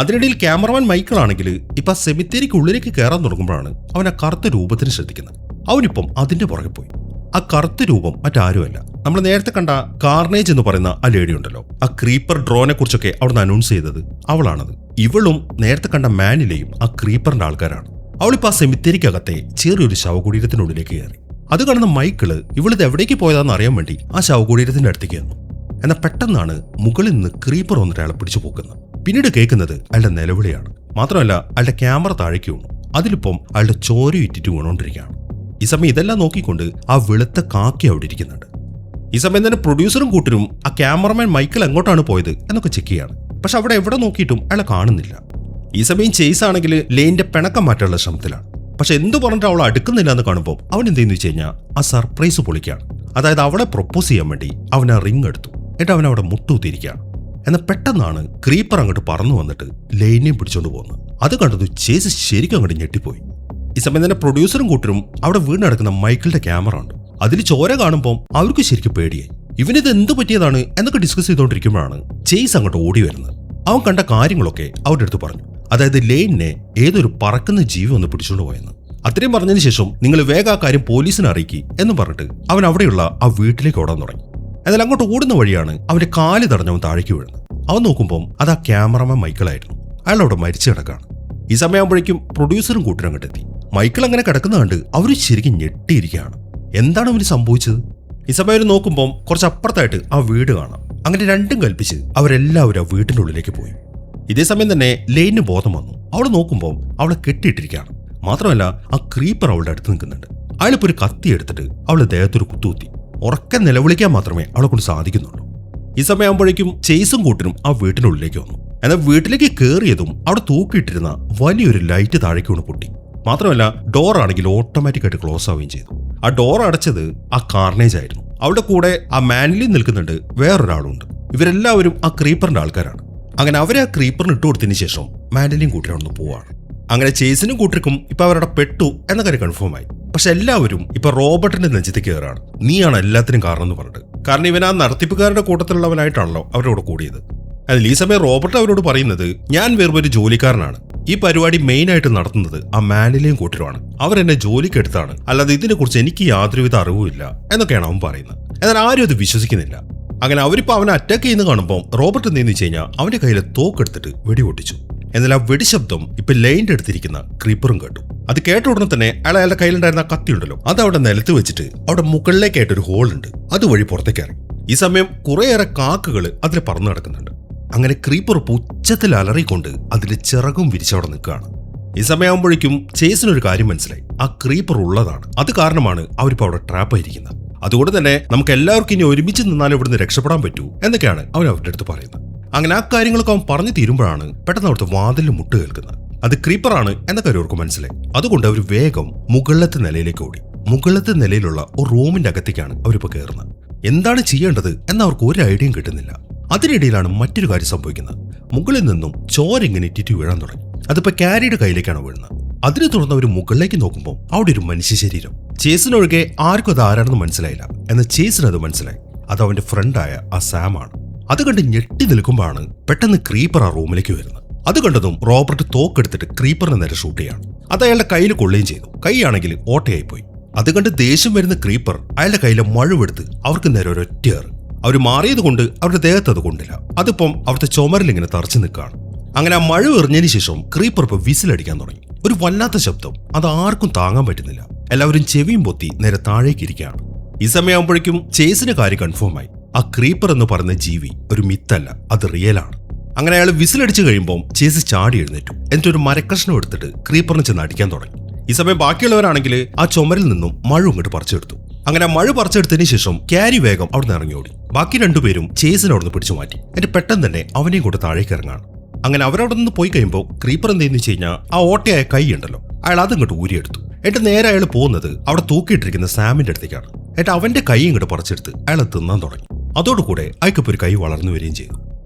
അതിനിടയിൽ ക്യാമറമാൻ മൈക്കിൾ ആണെങ്കിൽ ഇപ്പൊ ആ സെമിത്തേരിക്ക് ഉള്ളിലേക്ക് കയറാൻ തുടങ്ങുമ്പോഴാണ് അവൻ ആ കറുത്ത രൂപത്തിന് ശ്രദ്ധിക്കുന്നത്. അവനിപ്പം അതിന്റെ പുറകെ പോയി. ആ കറുത്ത രൂപം മറ്റാരുമല്ല, നമ്മൾ നേരത്തെ കണ്ട കാർണേജ് എന്ന് പറയുന്ന ആ ലേഡി ഉണ്ടല്ലോ, ആ ക്രീപ്പർ ഡ്രോനെ കുറിച്ചൊക്കെ അവിടുന്ന് അനൗൺസ് ചെയ്തത് അവളാണത്. ഇവളും നേരത്തെ കണ്ട മാനിലെയും ആ ക്രീപ്പറിന്റെ ആൾക്കാരാണ്. അവളിപ്പോ ആ സെമിത്തേരിക്കകത്തെ ചെറിയൊരു ശവകുടീരത്തിനുള്ളിലേക്ക് കയറി. അത് കാണുന്ന മൈക്കിള് ഇവളിത് എവിടേക്ക് പോയതാന്ന് അറിയാൻ വേണ്ടി ആ ശവകുടീരത്തിന്റെ അടുത്തേക്ക് വന്നു. എന്നാൽ പെട്ടെന്നാണ് മുകളിൽ നിന്ന് ക്രീപ്പർ വന്നിട്ട് അയാളെ പിടിച്ചു പോക്കുന്നത്. പിന്നീട് കേൾക്കുന്നത് അയാളുടെ നിലവിളിയാണ്. മാത്രമല്ല അയാളുടെ ക്യാമറ താഴേക്ക് വീണു. അതിലിപ്പം അയാളുടെ ചോര ഇറ്റിട്ട് വീണുകൊണ്ടിരിക്കുകയാണ്. ഈ സമയം ഇതെല്ലാം നോക്കിക്കൊണ്ട് ആ വെളുത്ത കാക്കി അവിടെ ഇരിക്കുന്നുണ്ട്. ഈ സമയം തന്നെ പ്രൊഡ്യൂസറും കൂട്ടരും ആ ക്യാമറമാൻ മൈക്കിൾ എങ്ങോട്ടാണ് പോയത് എന്നൊക്കെ ചെക്ക് ചെയ്യാണ്. പക്ഷെ അവിടെ എവിടെ നോക്കിയിട്ടും അയാളെ കാണുന്നില്ല. ഈ സമയം ചേസ് ആണെങ്കിൽ ലെയിന്റെ പിണക്കം മാറ്റാനുള്ള ശ്രമത്തിലാണ്. പക്ഷെ എന്ത് പറഞ്ഞിട്ട് അവൾ അടുക്കുന്നില്ല എന്ന് കാണുമ്പോൾ അവൻ എന്തെന്ന് വെച്ച് കഴിഞ്ഞാൽ ആ സർപ്രൈസ് പൊളിക്കുകയാണ്. അതായത് അവളെ പ്രൊപ്പോസ് ചെയ്യാൻ വേണ്ടി അവൻ ആ റിംഗ് എടുത്തു. എന്നിട്ട് അവൻ അവിടെ മുട്ടുകുത്തിയിരിക്കുകയാണ്. എന്നാൽ പെട്ടെന്നാണ് ക്രീപ്പർ അങ്ങോട്ട് പറന്നു വന്നിട്ട് ലെയിനെയും പിടിച്ചോണ്ട് പോകുന്നത്. അത് കണ്ടത് ചേസ് ശരിക്കും അങ്ങോട്ട് ഞെട്ടിപ്പോയി. ഈ സമയം തന്നെ പ്രൊഡ്യൂസറും കൂട്ടരും അവിടെ വീണ് നടക്കുന്ന മൈക്കിളിന്റെ ക്യാമറ ഉണ്ട്. അതിൽ ചോര കാണുമ്പോൾ അവർക്ക് ശരിക്കും പേടിയായി. ഇവനിത് എന്ത് പറ്റിയതാണ് എന്നൊക്കെ ഡിസ്കസ് ചെയ്തുകൊണ്ടിരിക്കുമ്പോഴാണ് ചേസ് അങ്ങോട്ട് ഓടി വരുന്നത്. അവൻ കണ്ട കാര്യങ്ങളൊക്കെ അവരുടെ അടുത്ത് പറഞ്ഞു. അതായത് ലെയിനെ ഏതൊരു പറക്കുന്ന ജീവി ഒന്ന് പിടിച്ചുകൊണ്ട് പോയെന്ന്. അത്രയും പറഞ്ഞതിന് ശേഷം നിങ്ങൾ വേഗം ആ കാര്യം പോലീസിനെ അറിയിക്കി എന്ന് പറഞ്ഞിട്ട് അവൻ അവിടെയുള്ള ആ വീട്ടിലേക്ക് ഓടാൻ തുടങ്ങി. എന്നാൽ അങ്ങോട്ട് ഓടുന്ന വഴിയാണ് അവന്റെ കാല് തടഞ്ഞവൻ താഴേക്ക് വീഴുന്നത്. അവൻ നോക്കുമ്പോൾ അത് ആ ക്യാമറമാൻ മൈക്കിളായിരുന്നു. അയാൾ അവിടെ മരിച്ചു കിടക്കാണ്. ഈ സമയമാകുമ്പോഴേക്കും പ്രൊഡ്യൂസറും കൂട്ടരും അങ്ങോട്ട് എത്തി. മൈക്കിൾ അങ്ങനെ കിടക്കുന്ന കണ്ട് അവർ ശരിക്കും ഞെട്ടിയിരിക്കുകയാണ്. എന്താണ് അവന് സംഭവിച്ചത്? ഈ സമയം അവർ നോക്കുമ്പോൾ കുറച്ച് അപ്പുറത്തായിട്ട് ആ വീട് കാണാം. അങ്ങനെ രണ്ടും കൽപ്പിച്ച് അവരെല്ലാവരും ആ വീട്ടിൻ്റെ ഉള്ളിലേക്ക് പോയി. ഇതേ സമയം തന്നെ ലെയിന് ബോധം വന്നു. അവൾ നോക്കുമ്പോൾ അവളെ കെട്ടിയിട്ടിരിക്കുകയാണ്. മാത്രമല്ല ആ ക്രീപ്പർ അവളുടെ അടുത്ത് നിൽക്കുന്നുണ്ട്. അയാളിപ്പോൾ ഒരു കത്തി എടുത്തിട്ട് അവളെ ദേഹത്തൊരു കുത്തുകുത്തി. ഉറക്കെ നിലവിളിക്കാൻ മാത്രമേ അവളെ കൊണ്ട് സാധിക്കുന്നുള്ളൂ. ഈ സമയമാകുമ്പോഴേക്കും ചേസും കൂട്ടരും ആ വീട്ടിൻ്റെ ഉള്ളിലേക്ക് വന്നു. എന്നാൽ വീട്ടിലേക്ക് കയറിയതും അവിടെ തൂക്കിയിട്ടിരുന്ന വലിയൊരു ലൈറ്റ് താഴേക്ക് വീണ് പൊട്ടി. മാത്രമല്ല ഡോർ ആണെങ്കിൽ ഓട്ടോമാറ്റിക്കായിട്ട് ക്ലോസ് ആവുകയും ചെയ്തു. ആ ഡോർ അടച്ചത് ആ കാർണേജ് ആയിരുന്നു. അവളുടെ കൂടെ ആ മാനിലിൽ നിൽക്കുന്നുണ്ട് വേറൊരാളുണ്ട്. ഇവരെല്ലാവരും ആ ക്രീപ്പറിന്റെ ആൾക്കാരാണ്. അങ്ങനെ അവരെ ആ ക്രീപ്പറിന് ഇട്ട് കൊടുത്തതിന് ശേഷം മാനിലിയും കൂട്ടരും അവിടെ നിന്ന് പോവാണ്. അങ്ങനെ ചേസിനും കൂട്ടർക്കും ഇപ്പൊ അവരുടെ പെട്ടു എന്ന കാര്യം കൺഫേം ആയി. പക്ഷെ എല്ലാവരും ഇപ്പൊ റോബർട്ടിന്റെ നെഞ്ചത്തേക്ക് കയറാണ്. നീയാണ് എല്ലാത്തിനും കാരണം എന്ന് പറഞ്ഞിട്ട്. കാരണം ഇവൻ ആ നടത്തിപ്പുകാരുടെ കൂട്ടത്തിലുള്ളവനായിട്ടാണല്ലോ അവരോട് കൂടിയത്. അതിൽ ഈ സമയം റോബർട്ട് അവരോട് പറയുന്നത്, ഞാൻ വേറൊരു ജോലിക്കാരനാണ്. ഈ പരിപാടി മെയിൻ ആയിട്ട് നടത്തുന്നത് ആ മാനിലെയും കൂട്ടരുമാണ്. അവരെന്നെ ജോലിക്കെടുത്താണ്, അല്ലാതെ ഇതിനെ കുറിച്ച് എനിക്ക് യാതൊരുവിധ അറിവുമില്ല എന്നൊക്കെയാണ് അവൻ പറയുന്നത്. എന്നാൽ ആരും അത് വിശ്വസിക്കുന്നില്ല. അങ്ങനെ അവരിപ്പോ അവനെ അറ്റാക്ക് ചെയ്യുന്ന കാണുമ്പോൾ റോബർട്ട് എന്തെന്ന് വെച്ച് കഴിഞ്ഞാൽ അവന്റെ കയ്യിലെ തോക്കെടുത്തിട്ട് വെടിപൊട്ടിച്ചു. എന്നാൽ ആ വെടിശബ്ദം ഇപ്പൊ ലെയിന്റെ അടുത്തിരിക്കുന്ന ക്രീപ്പറും കേട്ടു. അത് കേട്ട ഉടനെ തന്നെ അയാളുടെ കയ്യിലുണ്ടായിരുന്ന കത്തി ഉണ്ടല്ലോ, അത് അവിടെ നിലത്ത് വെച്ചിട്ട് അവിടെ മുകളിലേക്കായിട്ട് ഒരു ഹോൾ ഉണ്ട്. അതുവഴി പുറത്തേക്ക് ഇറങ്ങി. ഈ സമയം കുറേയേറെ കാക്കകൾ അതിൽ പറന്നു കിടക്കുന്നുണ്ട്. അങ്ങനെ ക്രീപ്പർ ഉച്ചത്തിൽ അലറിക്കൊണ്ട് അതിന്റെ ചിറകും വിരിച്ചവിടെ നിൽക്കുകയാണ്. ഈ സമയമാകുമ്പോഴേക്കും ചേസിനൊരു കാര്യം മനസ്സിലായി. ആ ക്രീപ്പർ ഉള്ളതാണ്. അത് കാരണമാണ് അവരിപ്പോ അവിടെ ട്രാപ്പായിരിക്കുന്നത്. അതുകൊണ്ട് തന്നെ നമുക്ക് എല്ലാവർക്കും ഇനി ഒരുമിച്ച് നിന്നാലും ഇവിടുന്ന് രക്ഷപ്പെടാൻ പറ്റൂ എന്നൊക്കെയാണ് അവൻ അവരുടെ അടുത്ത് പറയുന്നത്. അങ്ങനെ ആ കാര്യങ്ങളൊക്കെ അവൻ പറഞ്ഞു തീരുമ്പോഴാണ് പെട്ടെന്ന് അവിടുത്തെ വാതിലിൽ മുട്ട് കേൾക്കുന്നത്. അത് ക്രീപ്പറാണ് എന്ന കാര്യം അവർക്ക് മനസ്സിലായി. അതുകൊണ്ട് അവർ വേഗം മുകളിലത്തെ നിലയിലേക്ക് ഓടി. മുകളിലത്തെ നിലയിലുള്ള ഒരു റൂമിന്റെ അകത്തേക്കാണ് അവരിപ്പോ കയറുന്നത്. എന്താണ് ചെയ്യേണ്ടത് എന്നവർക്ക് ഒരു ഐഡിയയും കിട്ടുന്നില്ല. അതിനിടയിലാണ് മറ്റൊരു കാര്യം സംഭവിക്കുന്നത്. മുകളിൽ നിന്നും ചോര ഇങ്ങനെ ഇറ്റിറ്റ് വീഴാൻ തുടങ്ങി. അതിപ്പോ ക്യാരിയുടെ കയ്യിലേക്കാണ് വീഴുന്നത്. അതിനെ തുടർന്ന് അവർ മുകളിലേക്ക് നോക്കുമ്പോൾ അവിടെ ഒരു മനുഷ്യ ശരീരം. ചേസിനൊഴികെ ആർക്കും അത് ആരാണെന്ന് മനസ്സിലായില്ല. എന്നാൽ ചേസിന് അത് മനസ്സിലായി. അത് അവന്റെ ഫ്രണ്ടായ ആ സാമാണ്. അത് കണ്ട് ഞെട്ടി നിൽക്കുമ്പോഴാണ് പെട്ടെന്ന് ക്രീപ്പർ ആ റൂമിലേക്ക് വരുന്നത്. അത് കണ്ടതും റോബർട്ട് തോക്കെടുത്തിട്ട് ക്രീപ്പറിന് നേരെ ഷൂട്ട് ചെയ്യാണ്. അത് അയാളുടെ കയ്യിൽ കൊള്ളുകയും ചെയ്തു. കൈയാണെങ്കിൽ ഓട്ടയായി പോയി. അത് കണ്ട് ദേഷ്യം വരുന്ന ക്രീപ്പർ അയാളുടെ കയ്യിലെ മഴുവെടുത്ത് അവർക്ക് നേരെ ഒരൊറ്റയേറ്. അവർ മാറിയത് കൊണ്ട് അവരുടെ ദേഹത്ത് അത് കൊണ്ടില്ല. അതിപ്പം അവിടുത്തെ ചുമരിൽ ഇങ്ങനെ തറച്ചു നിൽക്കുകയാണ്. അങ്ങനെ ആ മഴ എറിഞ്ഞതിന് ശേഷം ക്രീപ്പർ ഇപ്പൊ വിസിലടിക്കാൻ തുടങ്ങി. ഒരു വല്ലാത്ത ശബ്ദം. അത് ആർക്കും താങ്ങാൻ പറ്റുന്നില്ല. എല്ലാവരും ചെവിയും പൊത്തി നേരെ താഴേക്ക് ഇരിക്കുകയാണ്. ഈ സമയമാകുമ്പോഴേക്കും ചേസിന് കാര്യം കൺഫേം ആയി. ആ ക്രീപ്പർ എന്ന് പറയുന്ന ജീവി ഒരു മിത്തല്ല, അത് റിയലാണ്. അങ്ങനെ അയാൾ വിസിലടിച്ചു കഴിയുമ്പോൾ ചേസ് ചാടി എഴുന്നേറ്റു. എന്നിട്ടൊരു മരക്കഷ്ണം എടുത്തിട്ട് ക്രീപ്പറിന് ചെന്ന് അടിക്കാൻ തുടങ്ങി. ഈ സമയം ബാക്കിയുള്ളവരാണെങ്കിൽ ആ ചുമരിൽ നിന്നും മഴ ഇങ്ങോട്ട് പറിച്ചെടുത്തു. അങ്ങനെ മഴ പറിച്ചെടുത്തതിന് ശേഷം ക്യാരി വേഗം അവിടെ നിന്ന് ഇറങ്ങി ഓടി. ബാക്കി രണ്ടുപേരും ചേസിനെ അവിടെ നിന്ന് പിടിച്ചു മാറ്റി. എന്നിട്ട് പെട്ടെന്ന് തന്നെ അവനെയും കൊണ്ട് താഴേക്ക് ഇറങ്ങാണ്. അങ്ങനെ അവരവിടെ നിന്ന് പോയി കഴിയുമ്പോൾ ക്രീപ്പർ എന്തെന്ന് വെച്ച് കഴിഞ്ഞാൽ ആ ഓട്ടയായ കൈ ഉണ്ടല്ലോ, അയാൾ അതിങ്ങോട്ട് ഊരിയെടുത്തു. എന്നിട്ട് നേരെ അയാൾ പോകുന്നത് അവിടെ തൂക്കിയിട്ടിരിക്കുന്ന സാമിന്റെ അടുത്തേക്കാണ്. എന്നിട്ട് അവന്റെ കൈ ഇങ്ങോട്ട് പറിച്ചെടുത്ത് അയാൾ തിന്നാൻ തുടങ്ങി. അതോടുകൂടെ അയാൾക്കിപ്പോൾ ഒരു കൈ വളർന്നു വരികയും ചെയ്തു.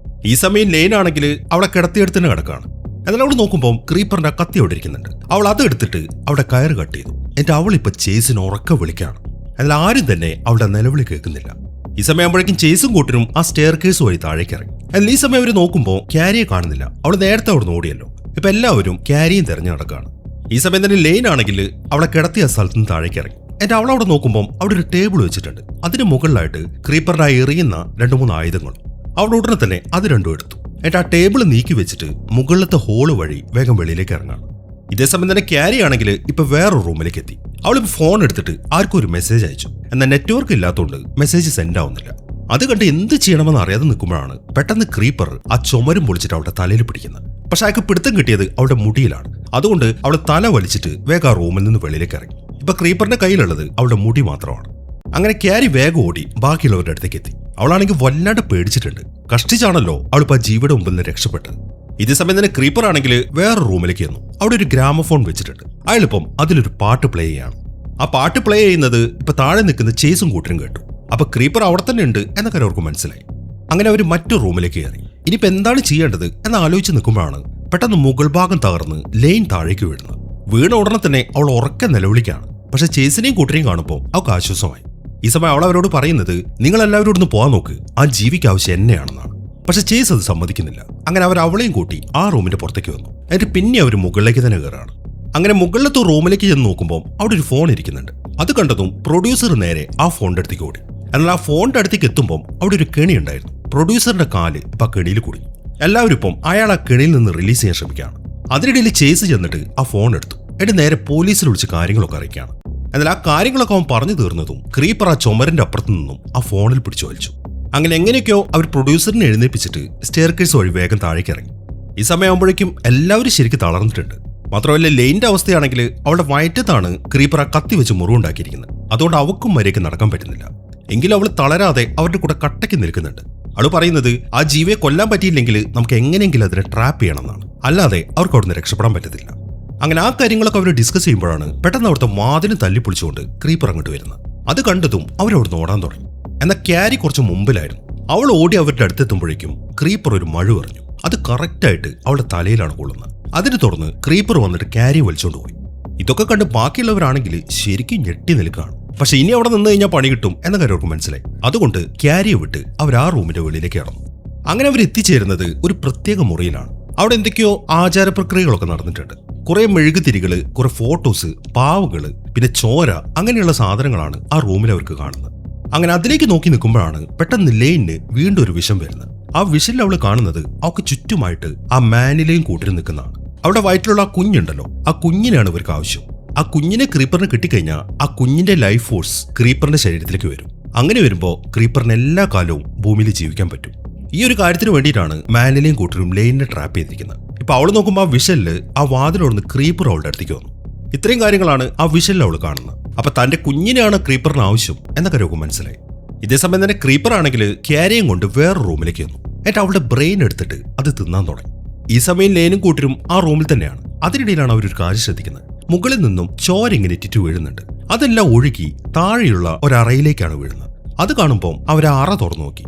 ഈ സമയം ലെയിനാണെങ്കിൽ അവളെ കിടത്തിയെടുത്തിന് കിടക്കാണ്. എന്നാൽ അവൾ നോക്കുമ്പോൾ ക്രീപ്പറിന്റെ കത്തി അവിടെ ഇരിക്കുന്നുണ്ട്. അവൾ അത് എടുത്തിട്ട് അവിടെ കയറ് കട്ട് ചെയ്തു. എന്നിട്ട് അവളിപ്പോൾ ചേസിന് ഉറക്കെ വിളിക്കാണ്. എന്നാൽ ആരും തന്നെ അവളുടെ നിലവിളി കേൾക്കുന്നില്ല. ഈ സമയമാകുമ്പോഴേക്കും ചേസും കൂട്ടരും ആ സ്റ്റെയർ കേസ് വഴി താഴേക്ക് ഇറങ്ങി. എന്നാൽ ഈ സമയം അവർ നോക്കുമ്പോൾ ക്യാരിയെ കാണുന്നില്ല. അവൾ നേരത്തെ അവിടെ ഓടിയല്ലോ. ഇപ്പൊ എല്ലാവരും ക്യാരിയും തെരഞ്ഞു നടക്കുകയാണ്. ഈ സമയം തന്നെ ലെയിൻ ആണെങ്കിൽ അവളെ കിടത്തിയ സ്ഥലത്ത് നിന്ന് താഴേക്ക് ഇറങ്ങി. എന്നിട്ട് അവളവിടെ നോക്കുമ്പോൾ അവിടെ ഒരു ടേബിൾ വെച്ചിട്ടുണ്ട്. അതിന് മുകളിലായിട്ട് ക്രീപ്പറിനായി എറിയുന്ന 2-3 ആയുധങ്ങൾ. അവൾ ഉടനെ തന്നെ അത് രണ്ടും എടുത്തു. എന്നിട്ട് ആ ടേബിൾ നീക്കി വെച്ചിട്ട് മുകളിലത്തെ ഹോള് വഴി വേഗം വെളിയിലേക്ക് ഇറങ്ങാണ്. ഇതേസമയം തന്നെ ക്യാരി ആണെങ്കിൽ ഇപ്പൊ വേറൊരു റൂമിലേക്ക് എത്തി. അവളിപ്പോ ഫോൺ എടുത്തിട്ട് ആർക്കും ഒരു മെസ്സേജ് അയച്ചു. എന്നാൽ നെറ്റ്വർക്ക് ഇല്ലാത്തതുകൊണ്ട് മെസ്സേജ് സെൻഡ് ആവുന്നില്ല. അത് കണ്ട് എന്ത് ചെയ്യണമെന്ന് അറിയാതെ നിൽക്കുമ്പോഴാണ് പെട്ടെന്ന് ക്രീപ്പർ ആ ചുമരും പൊളിച്ചിട്ട് അവളുടെ തലയിൽ പിടിക്കുന്നത്. പക്ഷെ അയാൾക്ക് പിടുത്തം കിട്ടിയത് അവളുടെ മുടിയിലാണ്. അതുകൊണ്ട് അവൾ തല വലിച്ചിട്ട് വേഗം ആ റൂമിൽ നിന്ന് വെളിയിലേക്ക് ഇറങ്ങി. ഇപ്പൊ ക്രീപ്പറിന്റെ കയ്യിലുള്ളത് അവളുടെ മുടി മാത്രമാണ്. അങ്ങനെ ക്യാരി വേഗം ഓടി ബാക്കിയുള്ളവരുടെ അടുത്തേക്ക് എത്തി. അവളാണെങ്കിൽ വല്ലാണ്ട് പേടിച്ചിട്ടുണ്ട്. കഷ്ടിച്ചാണല്ലോ അവളിപ്പോ ആ ജീവിയുടെ മുമ്പിൽ നിന്ന് രക്ഷപ്പെട്ടത്. ഇതേ സമയം തന്നെ ക്രീപ്പർ ആണെങ്കിൽ വേറെ റൂമിലേക്ക് വന്നു. അവിടെ ഒരു ഗ്രാമഫോൺ വെച്ചിട്ടുണ്ട്. അയാളിപ്പം അതിലൊരു പാട്ട് പ്ലേ ചെയ്യാണ്. ആ പാട്ട് പ്ലേ ചെയ്യുന്നത് ഇപ്പൊ താഴെ നിൽക്കുന്ന ചേസും കൂട്ടരും കേട്ടു. അപ്പൊ ക്രീപ്പർ അവിടെ തന്നെ ഉണ്ട് എന്നൊക്കെ അവർക്ക് മനസ്സിലായി. അങ്ങനെ അവർ മറ്റൊരു റൂമിലേക്ക് കയറി. ഇനിയിപ്പോ എന്താണ് ചെയ്യേണ്ടത് എന്ന് ആലോചിച്ച് നിൽക്കുമ്പോഴാണ് പെട്ടെന്ന് മുകൾ ഭാഗം തകർന്ന് ലെയിൻ താഴേക്ക് വീഴുന്നത്. വീണ ഉടനെ തന്നെ അവൾ ഉറക്കെ നിലവിളിക്കാണ്. പക്ഷെ ചേസിനെയും കൂട്ടരെയും കാണുമ്പോൾ അവൾക്ക് ആശ്വാസമായി. ഈ സമയം അവൾ അവരോട് പറയുന്നത്, നിങ്ങൾ എല്ലാവരോടും പോകാൻ നോക്ക്, ആ ജീവിക്ക് ആവശ്യം എന്നെയാണെന്നാണ്. പക്ഷെ ചേസ് അത് സമ്മതിക്കുന്നില്ല. അങ്ങനെ അവർ അവളെയും കൂട്ടി ആ റൂമിന്റെ പുറത്തേക്ക് വന്നു. എന്നിട്ട് പിന്നെ അവർ മുകളിലേക്ക് തന്നെ കയറാണ്. അങ്ങനെ മുകളിലത്തെ റൂമിലേക്ക് ചെന്ന് നോക്കുമ്പോൾ അവിടെ ഒരു ഫോൺ ഇരിക്കുന്നുണ്ട്. അത് കണ്ടതും പ്രൊഡ്യൂസർ നേരെ ആ ഫോണിന്റെ അടുത്തേക്ക് ഓടി. എന്നാൽ ആ ഫോണിന്റെ അടുത്തേക്ക് എത്തുമ്പോൾ അവിടെ ഒരു കെണി ഉണ്ടായിരുന്നു. പ്രൊഡ്യൂസറിന്റെ കാല് ഇപ്പൊ ആ കെണിയിൽ കൂടി. എല്ലാവരും ഇപ്പം അയാൾ ആ കെണിയിൽ നിന്ന് റിലീസ് ചെയ്യാൻ ശ്രമിക്കുകയാണ്. അതിനിടയിൽ ചേസ് ചെന്നിട്ട് ആ ഫോൺ എടുത്തു. എന്നിട്ട് നേരെ പോലീസിൽ വിളിച്ച് കാര്യങ്ങളൊക്കെ അറിയിക്കുകയാണ്. എന്നാൽ ആ കാര്യങ്ങളൊക്കെ അവൻ പറഞ്ഞു തീർന്നതും ക്രീപ്പർ ആ ചുമരിന്റെ അപ്പുറത്തു നിന്നും ആ ഫോണിൽ പിടിച്ചു വലിച്ചു. അങ്ങനെ എങ്ങനെയൊക്കെയോ അവർ പ്രൊഡ്യൂസറിനെ എഴുന്നേൽപ്പിച്ചിട്ട് സ്റ്റെയർകേസ് വഴി വേഗം താഴേക്ക് ഇറങ്ങി. ഈ സമയമാകുമ്പോഴേക്കും എല്ലാവരും ശരിക്കും തളർന്നിട്ടുണ്ട്. മാത്രമല്ല ലെയിന്റെ അവസ്ഥയാണെങ്കിൽ അവളുടെ വയറ്റത്താണ് ക്രീപ്പർ ആ കത്തി വെച്ച് മുറിവുണ്ടാക്കിയിരിക്കുന്നത്. അതുകൊണ്ട് അവക്കും മര്യാദയ്ക്ക് നടക്കാൻ പറ്റുന്നില്ല. എങ്കിലും അവൾ തളരാതെ അവരുടെ കൂടെ കട്ടയ്ക്ക് നിൽക്കുന്നുണ്ട്. അവൾ പറയുന്നത് ആ ജീവിയെ കൊല്ലാൻ പറ്റിയില്ലെങ്കിൽ നമുക്ക് എങ്ങനെയെങ്കിലും അതിനെ ട്രാപ്പ് ചെയ്യണമെന്നാണ്. അല്ലാതെ അവർക്ക് അവിടുന്ന് രക്ഷപ്പെടാൻ പറ്റത്തില്ല. അങ്ങനെ ആ കാര്യങ്ങളൊക്കെ അവർ ഡിസ്കസ് ചെയ്യുമ്പോഴാണ് പെട്ടെന്ന് അവിടുത്തെ വാതിന് തല്ലിപ്പൊളിച്ചുകൊണ്ട് ക്രീപ്പർ അങ്ങോട്ട് വരുന്നത്. അത് കണ്ടതും അവരവിടുന്ന് ഓടാൻ തുടങ്ങി. എന്നാൽ ക്യാരി കുറച്ച് മുമ്പിലായിരുന്നു. അവൾ ഓടി അവരുടെ അടുത്തെത്തുമ്പോഴേക്കും ക്രീപ്പർ ഒരു മഴ എറിഞ്ഞു. അത് കറക്റ്റായിട്ട് അവളുടെ തലയിലാണ് കൊള്ളുന്നത്. അതിനെ തുടർന്ന് ക്രീപ്പർ വന്നിട്ട് ക്യാരി വലിച്ചുകൊണ്ട് പോയി. ഇതൊക്കെ കണ്ട് ബാക്കിയുള്ളവരാണെങ്കിൽ ശരിക്കും ഞെട്ടി നിൽക്കുകയാണ്. പക്ഷെ ഇനി അവിടെ നിന്ന് കഴിഞ്ഞാൽ പണി കിട്ടും എന്ന കാര്യം അവർക്ക് മനസ്സിലായി. അതുകൊണ്ട് ക്യാരിയെ വിട്ട് അവർ ആ റൂമിന്റെ വെളിയിലേക്ക് കടന്നു. അങ്ങനെ അവർ എത്തിച്ചേരുന്നത് ഒരു പ്രത്യേക മുറിയിലാണ്. അവിടെ എന്തൊക്കെയോ ആചാര പ്രക്രിയകളൊക്കെ നടന്നിട്ടുണ്ട്. കുറെ മെഴുകുതിരികള്, കുറെ ഫോട്ടോസ്, പാവകള്, പിന്നെ ചോര, അങ്ങനെയുള്ള സാധനങ്ങളാണ് ആ റൂമിൽ അവർക്ക് കാണുന്നത്. അങ്ങനെ അതിലേക്ക് നോക്കി നിൽക്കുമ്പോഴാണ് പെട്ടെന്ന് ലെയിന് വീണ്ടും ഒരു വിഷം വരുന്നത്. ആ വിഷനിൽ അവള് കാണുന്നത് അവൾക്ക് ചുറ്റുമായിട്ട് ആ മാനിലെയും കൂട്ടിൽ നിൽക്കുന്നതാണ്. അവിടെ വയറ്റിലുള്ള ആ കുഞ്ഞുണ്ടല്ലോ, ആ കുഞ്ഞിനാണ് ഇവർക്ക് ആവശ്യം. ആ കുഞ്ഞിനെ ക്രീപ്പറിന് കിട്ടിക്കഴിഞ്ഞാൽ ആ കുഞ്ഞിന്റെ ലൈഫ് ഫോഴ്സ് ക്രീപ്പറിന്റെ ശരീരത്തിലേക്ക് വരും. അങ്ങനെ വരുമ്പോൾ ക്രീപ്പറിന് എല്ലാ കാലവും ഭൂമിയിൽ ജീവിക്കാൻ പറ്റും. ഈ ഒരു കാര്യത്തിന് വേണ്ടിയിട്ടാണ് മാനിലെയും കൂട്ടരും ലെയിനെ ട്രാപ്പ് ചെയ്തിരിക്കുന്നത്. ഇപ്പൊ അവള് നോക്കുമ്പോൾ ആ വിഷനില് ആ വാതിലോടുന്ന് ക്രീപ്പർ അവളുടെ അടുത്തേക്ക് വന്നു. ഇത്രയും കാര്യങ്ങളാണ് ആ വിഷനിൽ അവള് കാണുന്നത്. അപ്പൊ തന്റെ കുഞ്ഞിനെയാണ് ക്രീപ്പറിന് ആവശ്യം എന്ന കാര്യമൊക്കെ മനസ്സിലായി. ഇതേസമയം തന്നെ ക്രീപ്പർ ആണെങ്കിൽ ക്യാരിയും കൊണ്ട് വേറെ റൂമിലേക്ക് വന്നു. എന്നിട്ട് അവളുടെ ബ്രെയിൻ എടുത്തിട്ട് അത് തിന്നാൻ തുടങ്ങി. ഈ സമയം ലേനും കൂട്ടരും ആ റൂമിൽ തന്നെയാണ്. അതിനിടയിലാണ് അവരൊരു കാര്യം ശ്രദ്ധിക്കുന്നത്. മുകളിൽ നിന്നും ചോര ഇങ്ങനെ ഇറ്റിറ്റ് വീഴുന്നുണ്ട്. അതെല്ലാം ഒഴുകി താഴെയുള്ള ഒരറയിലേക്കാണ് വീഴുന്നത്. അത് കാണുമ്പോൾ അവർ ആ അറ തുറന്നു നോക്കി.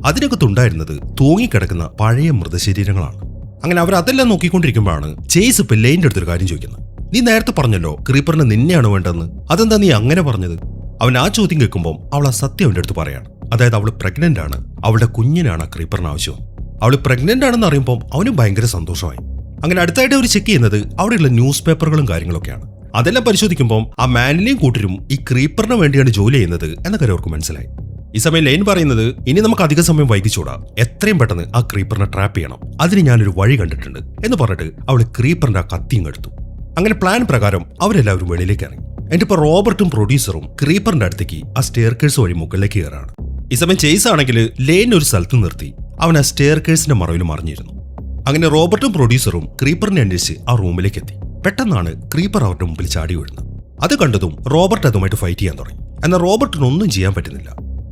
അതിനകത്തുണ്ടായിരുന്നത് തൂങ്ങിക്കിടക്കുന്ന പഴയ മൃതശരീരങ്ങളാണ്. അങ്ങനെ അവർ അതെല്ലാം നോക്കിക്കൊണ്ടിരിക്കുമ്പോഴാണ് ചേസ് ഇപ്പൊ ലെയിന്റെ അടുത്തൊരു കാര്യം ചോദിക്കുന്നത്. നീ നേരത്തെ പറഞ്ഞല്ലോ ക്രീപ്പറിന് നിന്നെയാണ് വേണ്ടതെന്ന്, അതെന്താ നീ അങ്ങനെ പറഞ്ഞത്? അവൻ ആ ചോദ്യം കേൾക്കുമ്പോൾ അവൾ ആ സത്യം അവന്റെ അടുത്ത് പറയാണ്. അതായത് അവള് പ്രഗ്നന്റ് ആണ്, അവളുടെ കുഞ്ഞിനാണ് ക്രീപ്പറിന് ആവശ്യം. അവള് പ്രഗ്നന്റ് ആണെന്ന് അറിയുമ്പോൾ അവന് ഭയങ്കര സന്തോഷമായി. അങ്ങനെ അടുത്തായിട്ട് അവർ ചെക്ക് ചെയ്യുന്നത് അവിടെയുള്ള ന്യൂസ് പേപ്പറുകളും കാര്യങ്ങളൊക്കെയാണ്. അതെല്ലാം പരിശോധിക്കുമ്പോൾ ആ മാനിലെയും കൂട്ടരും ഈ ക്രീപ്പറിന് വേണ്ടിയാണ് ജോലി ചെയ്യുന്നത് എന്ന കാര്യം അവർക്ക് മനസ്സിലായി. ഈ സമയം ലെയിൻ പറയുന്നത്, ഇനി നമുക്ക് അധിക സമയം വൈകിച്ചൂടാ, എത്രയും പെട്ടെന്ന് ആ ക്രീപ്പറിനെ ട്രാപ്പ് ചെയ്യണം, അതിന് ഞാനൊരു വഴി കണ്ടിട്ടുണ്ട് എന്ന് പറഞ്ഞിട്ട് അവള് ക്രീപ്പറിന്റെ ആ കത്തിയും എടുത്തു. അങ്ങനെ പ്ലാൻ പ്രകാരം അവരെല്ലാവരും വെളിയിലേക്ക് ഇറങ്ങി. എന്നിട്ടിപ്പോ റോബർട്ടും പ്രൊഡ്യൂസറും ക്രീപ്പറിന്റെ അടുത്തേക്ക് ആ സ്റ്റെയർകേഴ്സ് വഴി മുകളിലേക്ക് കയറാണ്. ഈ സമയം ചേസ് ആണെങ്കിൽ ലെയിൻ ഒരു സ്ഥലത്ത് നിർത്തി അവൻ ആ സ്റ്റെയർകേഴ്സിന്റെ മറവിൽ മറിഞ്ഞിരുന്നു. അങ്ങനെ റോബർട്ടും പ്രൊഡ്യൂസറും ക്രീപ്പറിനെ അന്വേഷിച്ച് ആ റൂമിലേക്ക് എത്തി. പെട്ടെന്നാണ് ക്രീപ്പർ അവരുടെ മുമ്പിൽ ചാടി വീഴുന്നത്. അത് കണ്ടതും റോബർട്ട് അതുമായിട്ട് ഫൈറ്റ് ചെയ്യാൻ തുടങ്ങി. എന്നാൽ റോബർട്ടിനൊന്നും ചെയ്യാൻ പറ്റുന്നില്ല.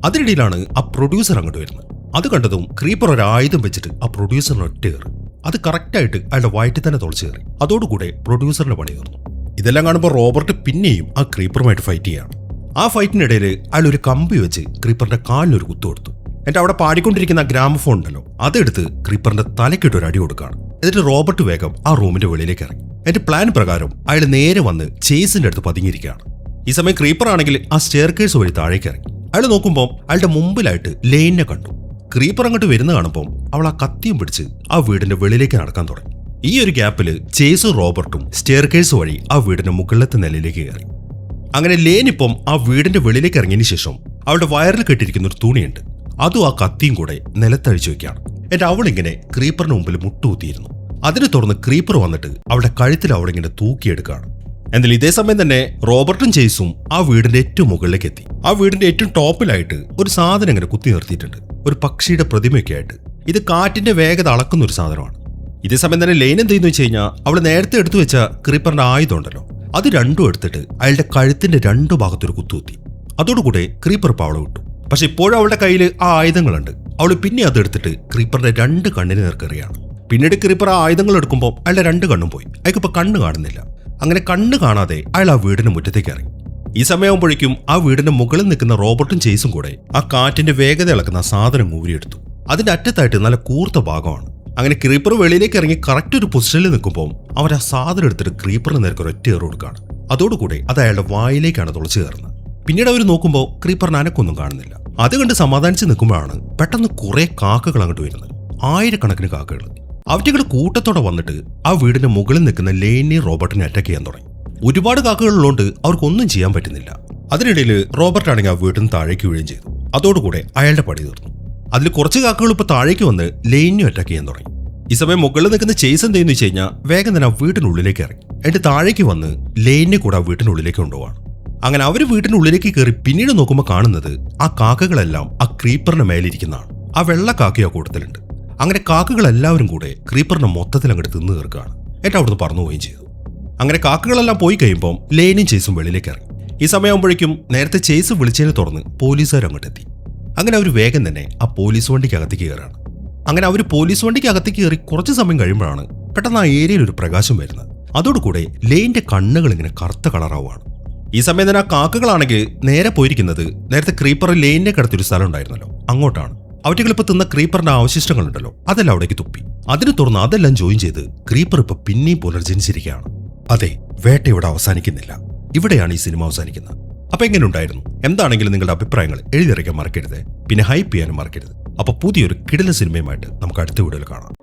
അതിനിടയിലാണ് ആ പ്രൊഡ്യൂസർ അങ്ങോട്ട് വരുന്നത്. അത് കണ്ടതും ക്രീപ്പർ ഒരു ആയുധം വെച്ചിട്ട് ആ പ്രൊഡ്യൂസറിന് ഒറ്റ കയറി. അത് കറക്റ്റായിട്ട് അയാളുടെ വയറ്റിൽ തന്നെ തുളച്ചു കയറി. അതോടുകൂടെ പ്രൊഡ്യൂസറിന്റെ പണി തീർന്നു. ഇതെല്ലാം കാണുമ്പോൾ റോബർട്ട് പിന്നെയും ആ ക്രീപ്പറുമായിട്ട് ഫൈറ്റ് ചെയ്യാണ്. ആ ഫൈറ്റിനിടയിൽ അയാൾ ഒരു കമ്പി വെച്ച് ക്രീപ്പറിന്റെ കാലിനൊരു കുത്തു കൊടുത്തു. എന്നിട്ട് അവിടെ പാടിക്കൊണ്ടിരിക്കുന്ന ഗ്രാമഫോൺ ഉണ്ടല്ലോ, അതെടുത്ത് ക്രീപ്പറിന്റെ തലക്കിട്ട് ഒരു അടി കൊടുക്കുകയാണ്. എന്നിട്ട് റോബർട്ട് വേഗം ആ റൂമിന്റെ വെളിയിലേക്ക് ഇറങ്ങി. എന്നിട്ട് പ്ലാൻ പ്രകാരം അയാൾ നേരെ വന്ന് ചേസിന്റെ അടുത്ത് പതുങ്ങിയിരിക്കുകയാണ്. ഈ സമയം ക്രീപ്പർ ആണെങ്കിൽ ആ സ്റ്റെയർകേഴ്സ് വഴി താഴേക്ക് ഇറങ്ങി. അയാൾ നോക്കുമ്പോൾ അയാളുടെ മുമ്പിലായിട്ട് ലെയിനെ കണ്ടു. ക്രീപ്പർ അങ്ങോട്ട് വരുന്ന കാണുമ്പോൾ അവൾ ആ കത്തിയും പിടിച്ച് ആ വീടിന്റെ വെളിയിലേക്ക് നടക്കാൻ തുടങ്ങി. ഈ ഒരു ഗ്യാപ്പില് ചേസും റോബർട്ടും സ്റ്റെയർകേഴ്സ് വഴി ആ വീടിന്റെ മുകളിലത്തെ നിലയിലേക്ക് കയറി. അങ്ങനെ ലെയിൻ ഇപ്പം ആ വീടിന്റെ വെളിയിലേക്ക് ഇറങ്ങിയതിനു ശേഷം അവളുടെ വയറിൽ കെട്ടിയിരിക്കുന്ന ഒരു തുണിയുണ്ട്, അതും ആ കത്തിയും കൂടെ നിലത്തഴിച്ചു വെക്കുകയാണ്. എന്നിട്ട് അവളിങ്ങനെ ക്രീപ്പറിന് മുമ്പിൽ മുട്ടുകുത്തിയിരുന്നു. അതിനെ തുടർന്ന് ക്രീപ്പർ വന്നിട്ട് അവളുടെ കഴുത്തിൽ അവളിങ്ങനെ തൂക്കിയെടുക്കുകയാണ്. എന്നാൽ ഇതേ സമയം തന്നെ റോബർട്ടും ചേസും ആ വീടിന്റെ ഏറ്റവും മുകളിലേക്ക് എത്തി. ആ വീടിന്റെ ഏറ്റവും ടോപ്പിലായിട്ട് ഒരു സാധനം ഇങ്ങനെ കുത്തി നിർത്തിയിട്ടുണ്ട്, ഒരു പക്ഷിയുടെ പ്രതിമയൊക്കെ ആയിട്ട്. ഇത് കാറ്റിന്റെ വേഗത അളക്കുന്ന ഒരു സാധനമാണ്. ഇതേ സമയം തന്നെ ലെയിൻ എന്ത് ചെയ്യുന്നു വെച്ച് കഴിഞ്ഞാൽ അവൾ നേരത്തെ എടുത്തു വെച്ച ക്രീപ്പറിന്റെ ആയുധം ഉണ്ടല്ലോ, അത് രണ്ടും എടുത്തിട്ട് അയാളുടെ കഴുത്തിന്റെ രണ്ടു ഭാഗത്തൊരു കുത്തുകുത്തി. അതോടുകൂടെ ക്രീപ്പർ പാവള വിട്ടു. പക്ഷെ ഇപ്പോഴും അവളുടെ കയ്യിൽ ആ ആയുധങ്ങളുണ്ട്. അവൾ പിന്നെ അതെടുത്തിട്ട് ക്രീപ്പറിന്റെ രണ്ട് കണ്ണിന് നേർക്കെറിയാണ്. പിന്നീട് ക്രീപ്പർ ആ ആയുധങ്ങൾ എടുക്കുമ്പോൾ അയാളുടെ രണ്ട് കണ്ണും പോയി. അയാൾക്കിപ്പോൾ കണ്ണ് കാണുന്നില്ല. അങ്ങനെ കണ്ണ് കാണാതെ അയാൾ ആ വീടിന് മുറ്റത്തേക്ക് ഇറങ്ങി. ഈ സമയമാകുമ്പോഴേക്കും ആ വീടിന്റെ മുകളിൽ നിൽക്കുന്ന റോബർട്ടും ചേസും കൂടെ ആ കാറ്റിന്റെ വേഗത ഇളക്കുന്ന സാധനം ഊരിയെടുത്തു. അതിന്റെ അറ്റത്തായിട്ട് നല്ല കൂർത്ത ഭാഗമാണ്. അങ്ങനെ ക്രീപ്പർ വെളിയിലേക്ക് ഇറങ്ങി കറക്റ്റ് ഒരു പൊസിഷനിൽ നിൽക്കുമ്പോൾ അവർ ആ സാധനം എടുത്തിട്ട് ക്രീപ്പറിന് നേർക്ക് ഒരൊറ്റ ഏറ് കൊടുക്കുകയാണ്. അതോടുകൂടെ അത് അയാളുടെ വായിലേക്കാണ് തുളച്ചു കയറുന്നത്. പിന്നീട് അവർ നോക്കുമ്പോൾ ക്രീപ്പറിന് അനക്കൊന്നും കാണുന്നില്ല. അത് കണ്ട് സമാധാനിച്ച് നിൽക്കുമ്പോഴാണ് പെട്ടെന്ന് കുറെ കാക്കകൾ അങ്ങോട്ട് വരുന്നത്. ആയിരക്കണക്കിന് കാക്കകൾ. അവറ്റകൾ കൂട്ടത്തോടെ വന്നിട്ട് ആ വീടിന്റെ മുകളിൽ നിൽക്കുന്ന ലെയ്നി റോബർട്ടിനെ അറ്റാക്ക് ചെയ്യാൻ തുടങ്ങി. ഒരുപാട് കാക്കകളുള്ളതുകൊണ്ട് അവർക്കൊന്നും ചെയ്യാൻ പറ്റുന്നില്ല. അതിനിടയിൽ റോബർട്ട് ആണെങ്കിൽ ആ വീട്ടിന് താഴേക്ക് വീഴുകയും ചെയ്തു. അതോടുകൂടെ അയാളുടെ പണി തീർന്നു. അതിൽ കുറച്ച് കാക്കകൾ ഇപ്പോൾ താഴേക്ക് വന്ന് ലെയ്നിനെ അറ്റാക്ക് ചെയ്യാൻ തുടങ്ങി. ഈ സമയം മുകളിൽ നിൽക്കുന്ന ചേസ് എന്തെന്ന് വെച്ച് കഴിഞ്ഞാൽ വേഗം തന്നെ ആ വീട്ടിനുള്ളിലേക്ക് ഇറങ്ങി. എന്നിട്ട് താഴേക്ക് വന്ന് ലെയ്നിനെ കൂടെ ആ വീട്ടിനുള്ളിലേക്ക് കൊണ്ടുപോവാണ്. അങ്ങനെ അവർ വീട്ടിനുള്ളിലേക്ക് കയറി പിന്നീട് നോക്കുമ്പോൾ കാണുന്നത് ആ കാക്കകളെല്ലാം ആ ക്രീപ്പറിന്റെ മേലിരിക്കുന്നതാണ്. ആ വെള്ള കാക്കയോ കൂട്ടത്തിലുണ്ട്. അങ്ങനെ കാക്കകളെല്ലാവരും കൂടെ ക്രീപ്പറിനെ മൊത്തത്തിൽ അങ്ങോട്ട് തിന്നു തീർക്കുകയാണ്. എന്നിട്ട് അവിടുന്ന് പറന്നു പോവുകയും ചെയ്തു. അങ്ങനെ കാക്കകളെല്ലാം പോയി കഴിയുമ്പോൾ ലെയ്നും ചേസും വെളിയിലേക്ക് ഇറങ്ങി. ഈ സമയമാകുമ്പോഴേക്കും നേരത്തെ ചേസ് വിളിച്ചതിനെ തുടർന്ന് പോലീസുകാർ അങ്ങോട്ടെത്തി. അങ്ങനെ അവർ വേഗം തന്നെ ആ പോലീസ് വണ്ടിക്ക് അകത്തേക്ക് കയറാണ്. അങ്ങനെ അവർ പോലീസ് വണ്ടിക്ക് അകത്തേക്ക് കയറി കുറച്ച് സമയം കഴിയുമ്പോഴാണ് പെട്ടെന്ന് ആ ഏരിയയിൽ ഒരു പ്രകാശം വരുന്നത്. അതോടുകൂടെ ലെയ്ന്റെ കണ്ണുകൾ ഇങ്ങനെ കറുത്ത കളറാവുകയാണ്. ഈ സമയം തന്നെ ആ കാക്കകളാണെങ്കിൽ നേരെ പോയിരിക്കുന്നത് നേരത്തെ ക്രീപ്പർ ലെയ്നിന്റെ കടത്തൊരു സ്ഥലം ഉണ്ടായിരുന്നല്ലോ, അങ്ങോട്ടാണ്. അവറ്റകളിപ്പോൾ തിന്ന ക്രീപ്പറിന്റെ അവശിഷ്ടങ്ങളുണ്ടല്ലോ, അതെല്ലാം അവിടേക്ക് തുപ്പി. അതിനെ തുറന്ന് അതെല്ലാം ജോയിൻ ചെയ്ത് ക്രീപ്പർ ഇപ്പൊ പിന്നെയും പുനർജനിച്ചിരിക്കുകയാണ്. അതെ, വേട്ട ഇവിടെ അവസാനിക്കുന്നില്ല. ഇവിടെയാണ് ഈ സിനിമ അവസാനിക്കുന്നത്. അപ്പൊ എങ്ങനെ ഉണ്ടായിരുന്നു? എന്താണെങ്കിലും നിങ്ങളുടെ അഭിപ്രായങ്ങൾ എഴുതിയറിയിക്കാൻ മറക്കരുത്. പിന്നെ ഹൈപ്പ് ചെയ്യാനും മറക്കരുത്. അപ്പൊ പുതിയൊരു കിടിലൻ സിനിമയുമായിട്ട് നമുക്ക് അടുത്ത വീഡിയോയിൽ കാണാം.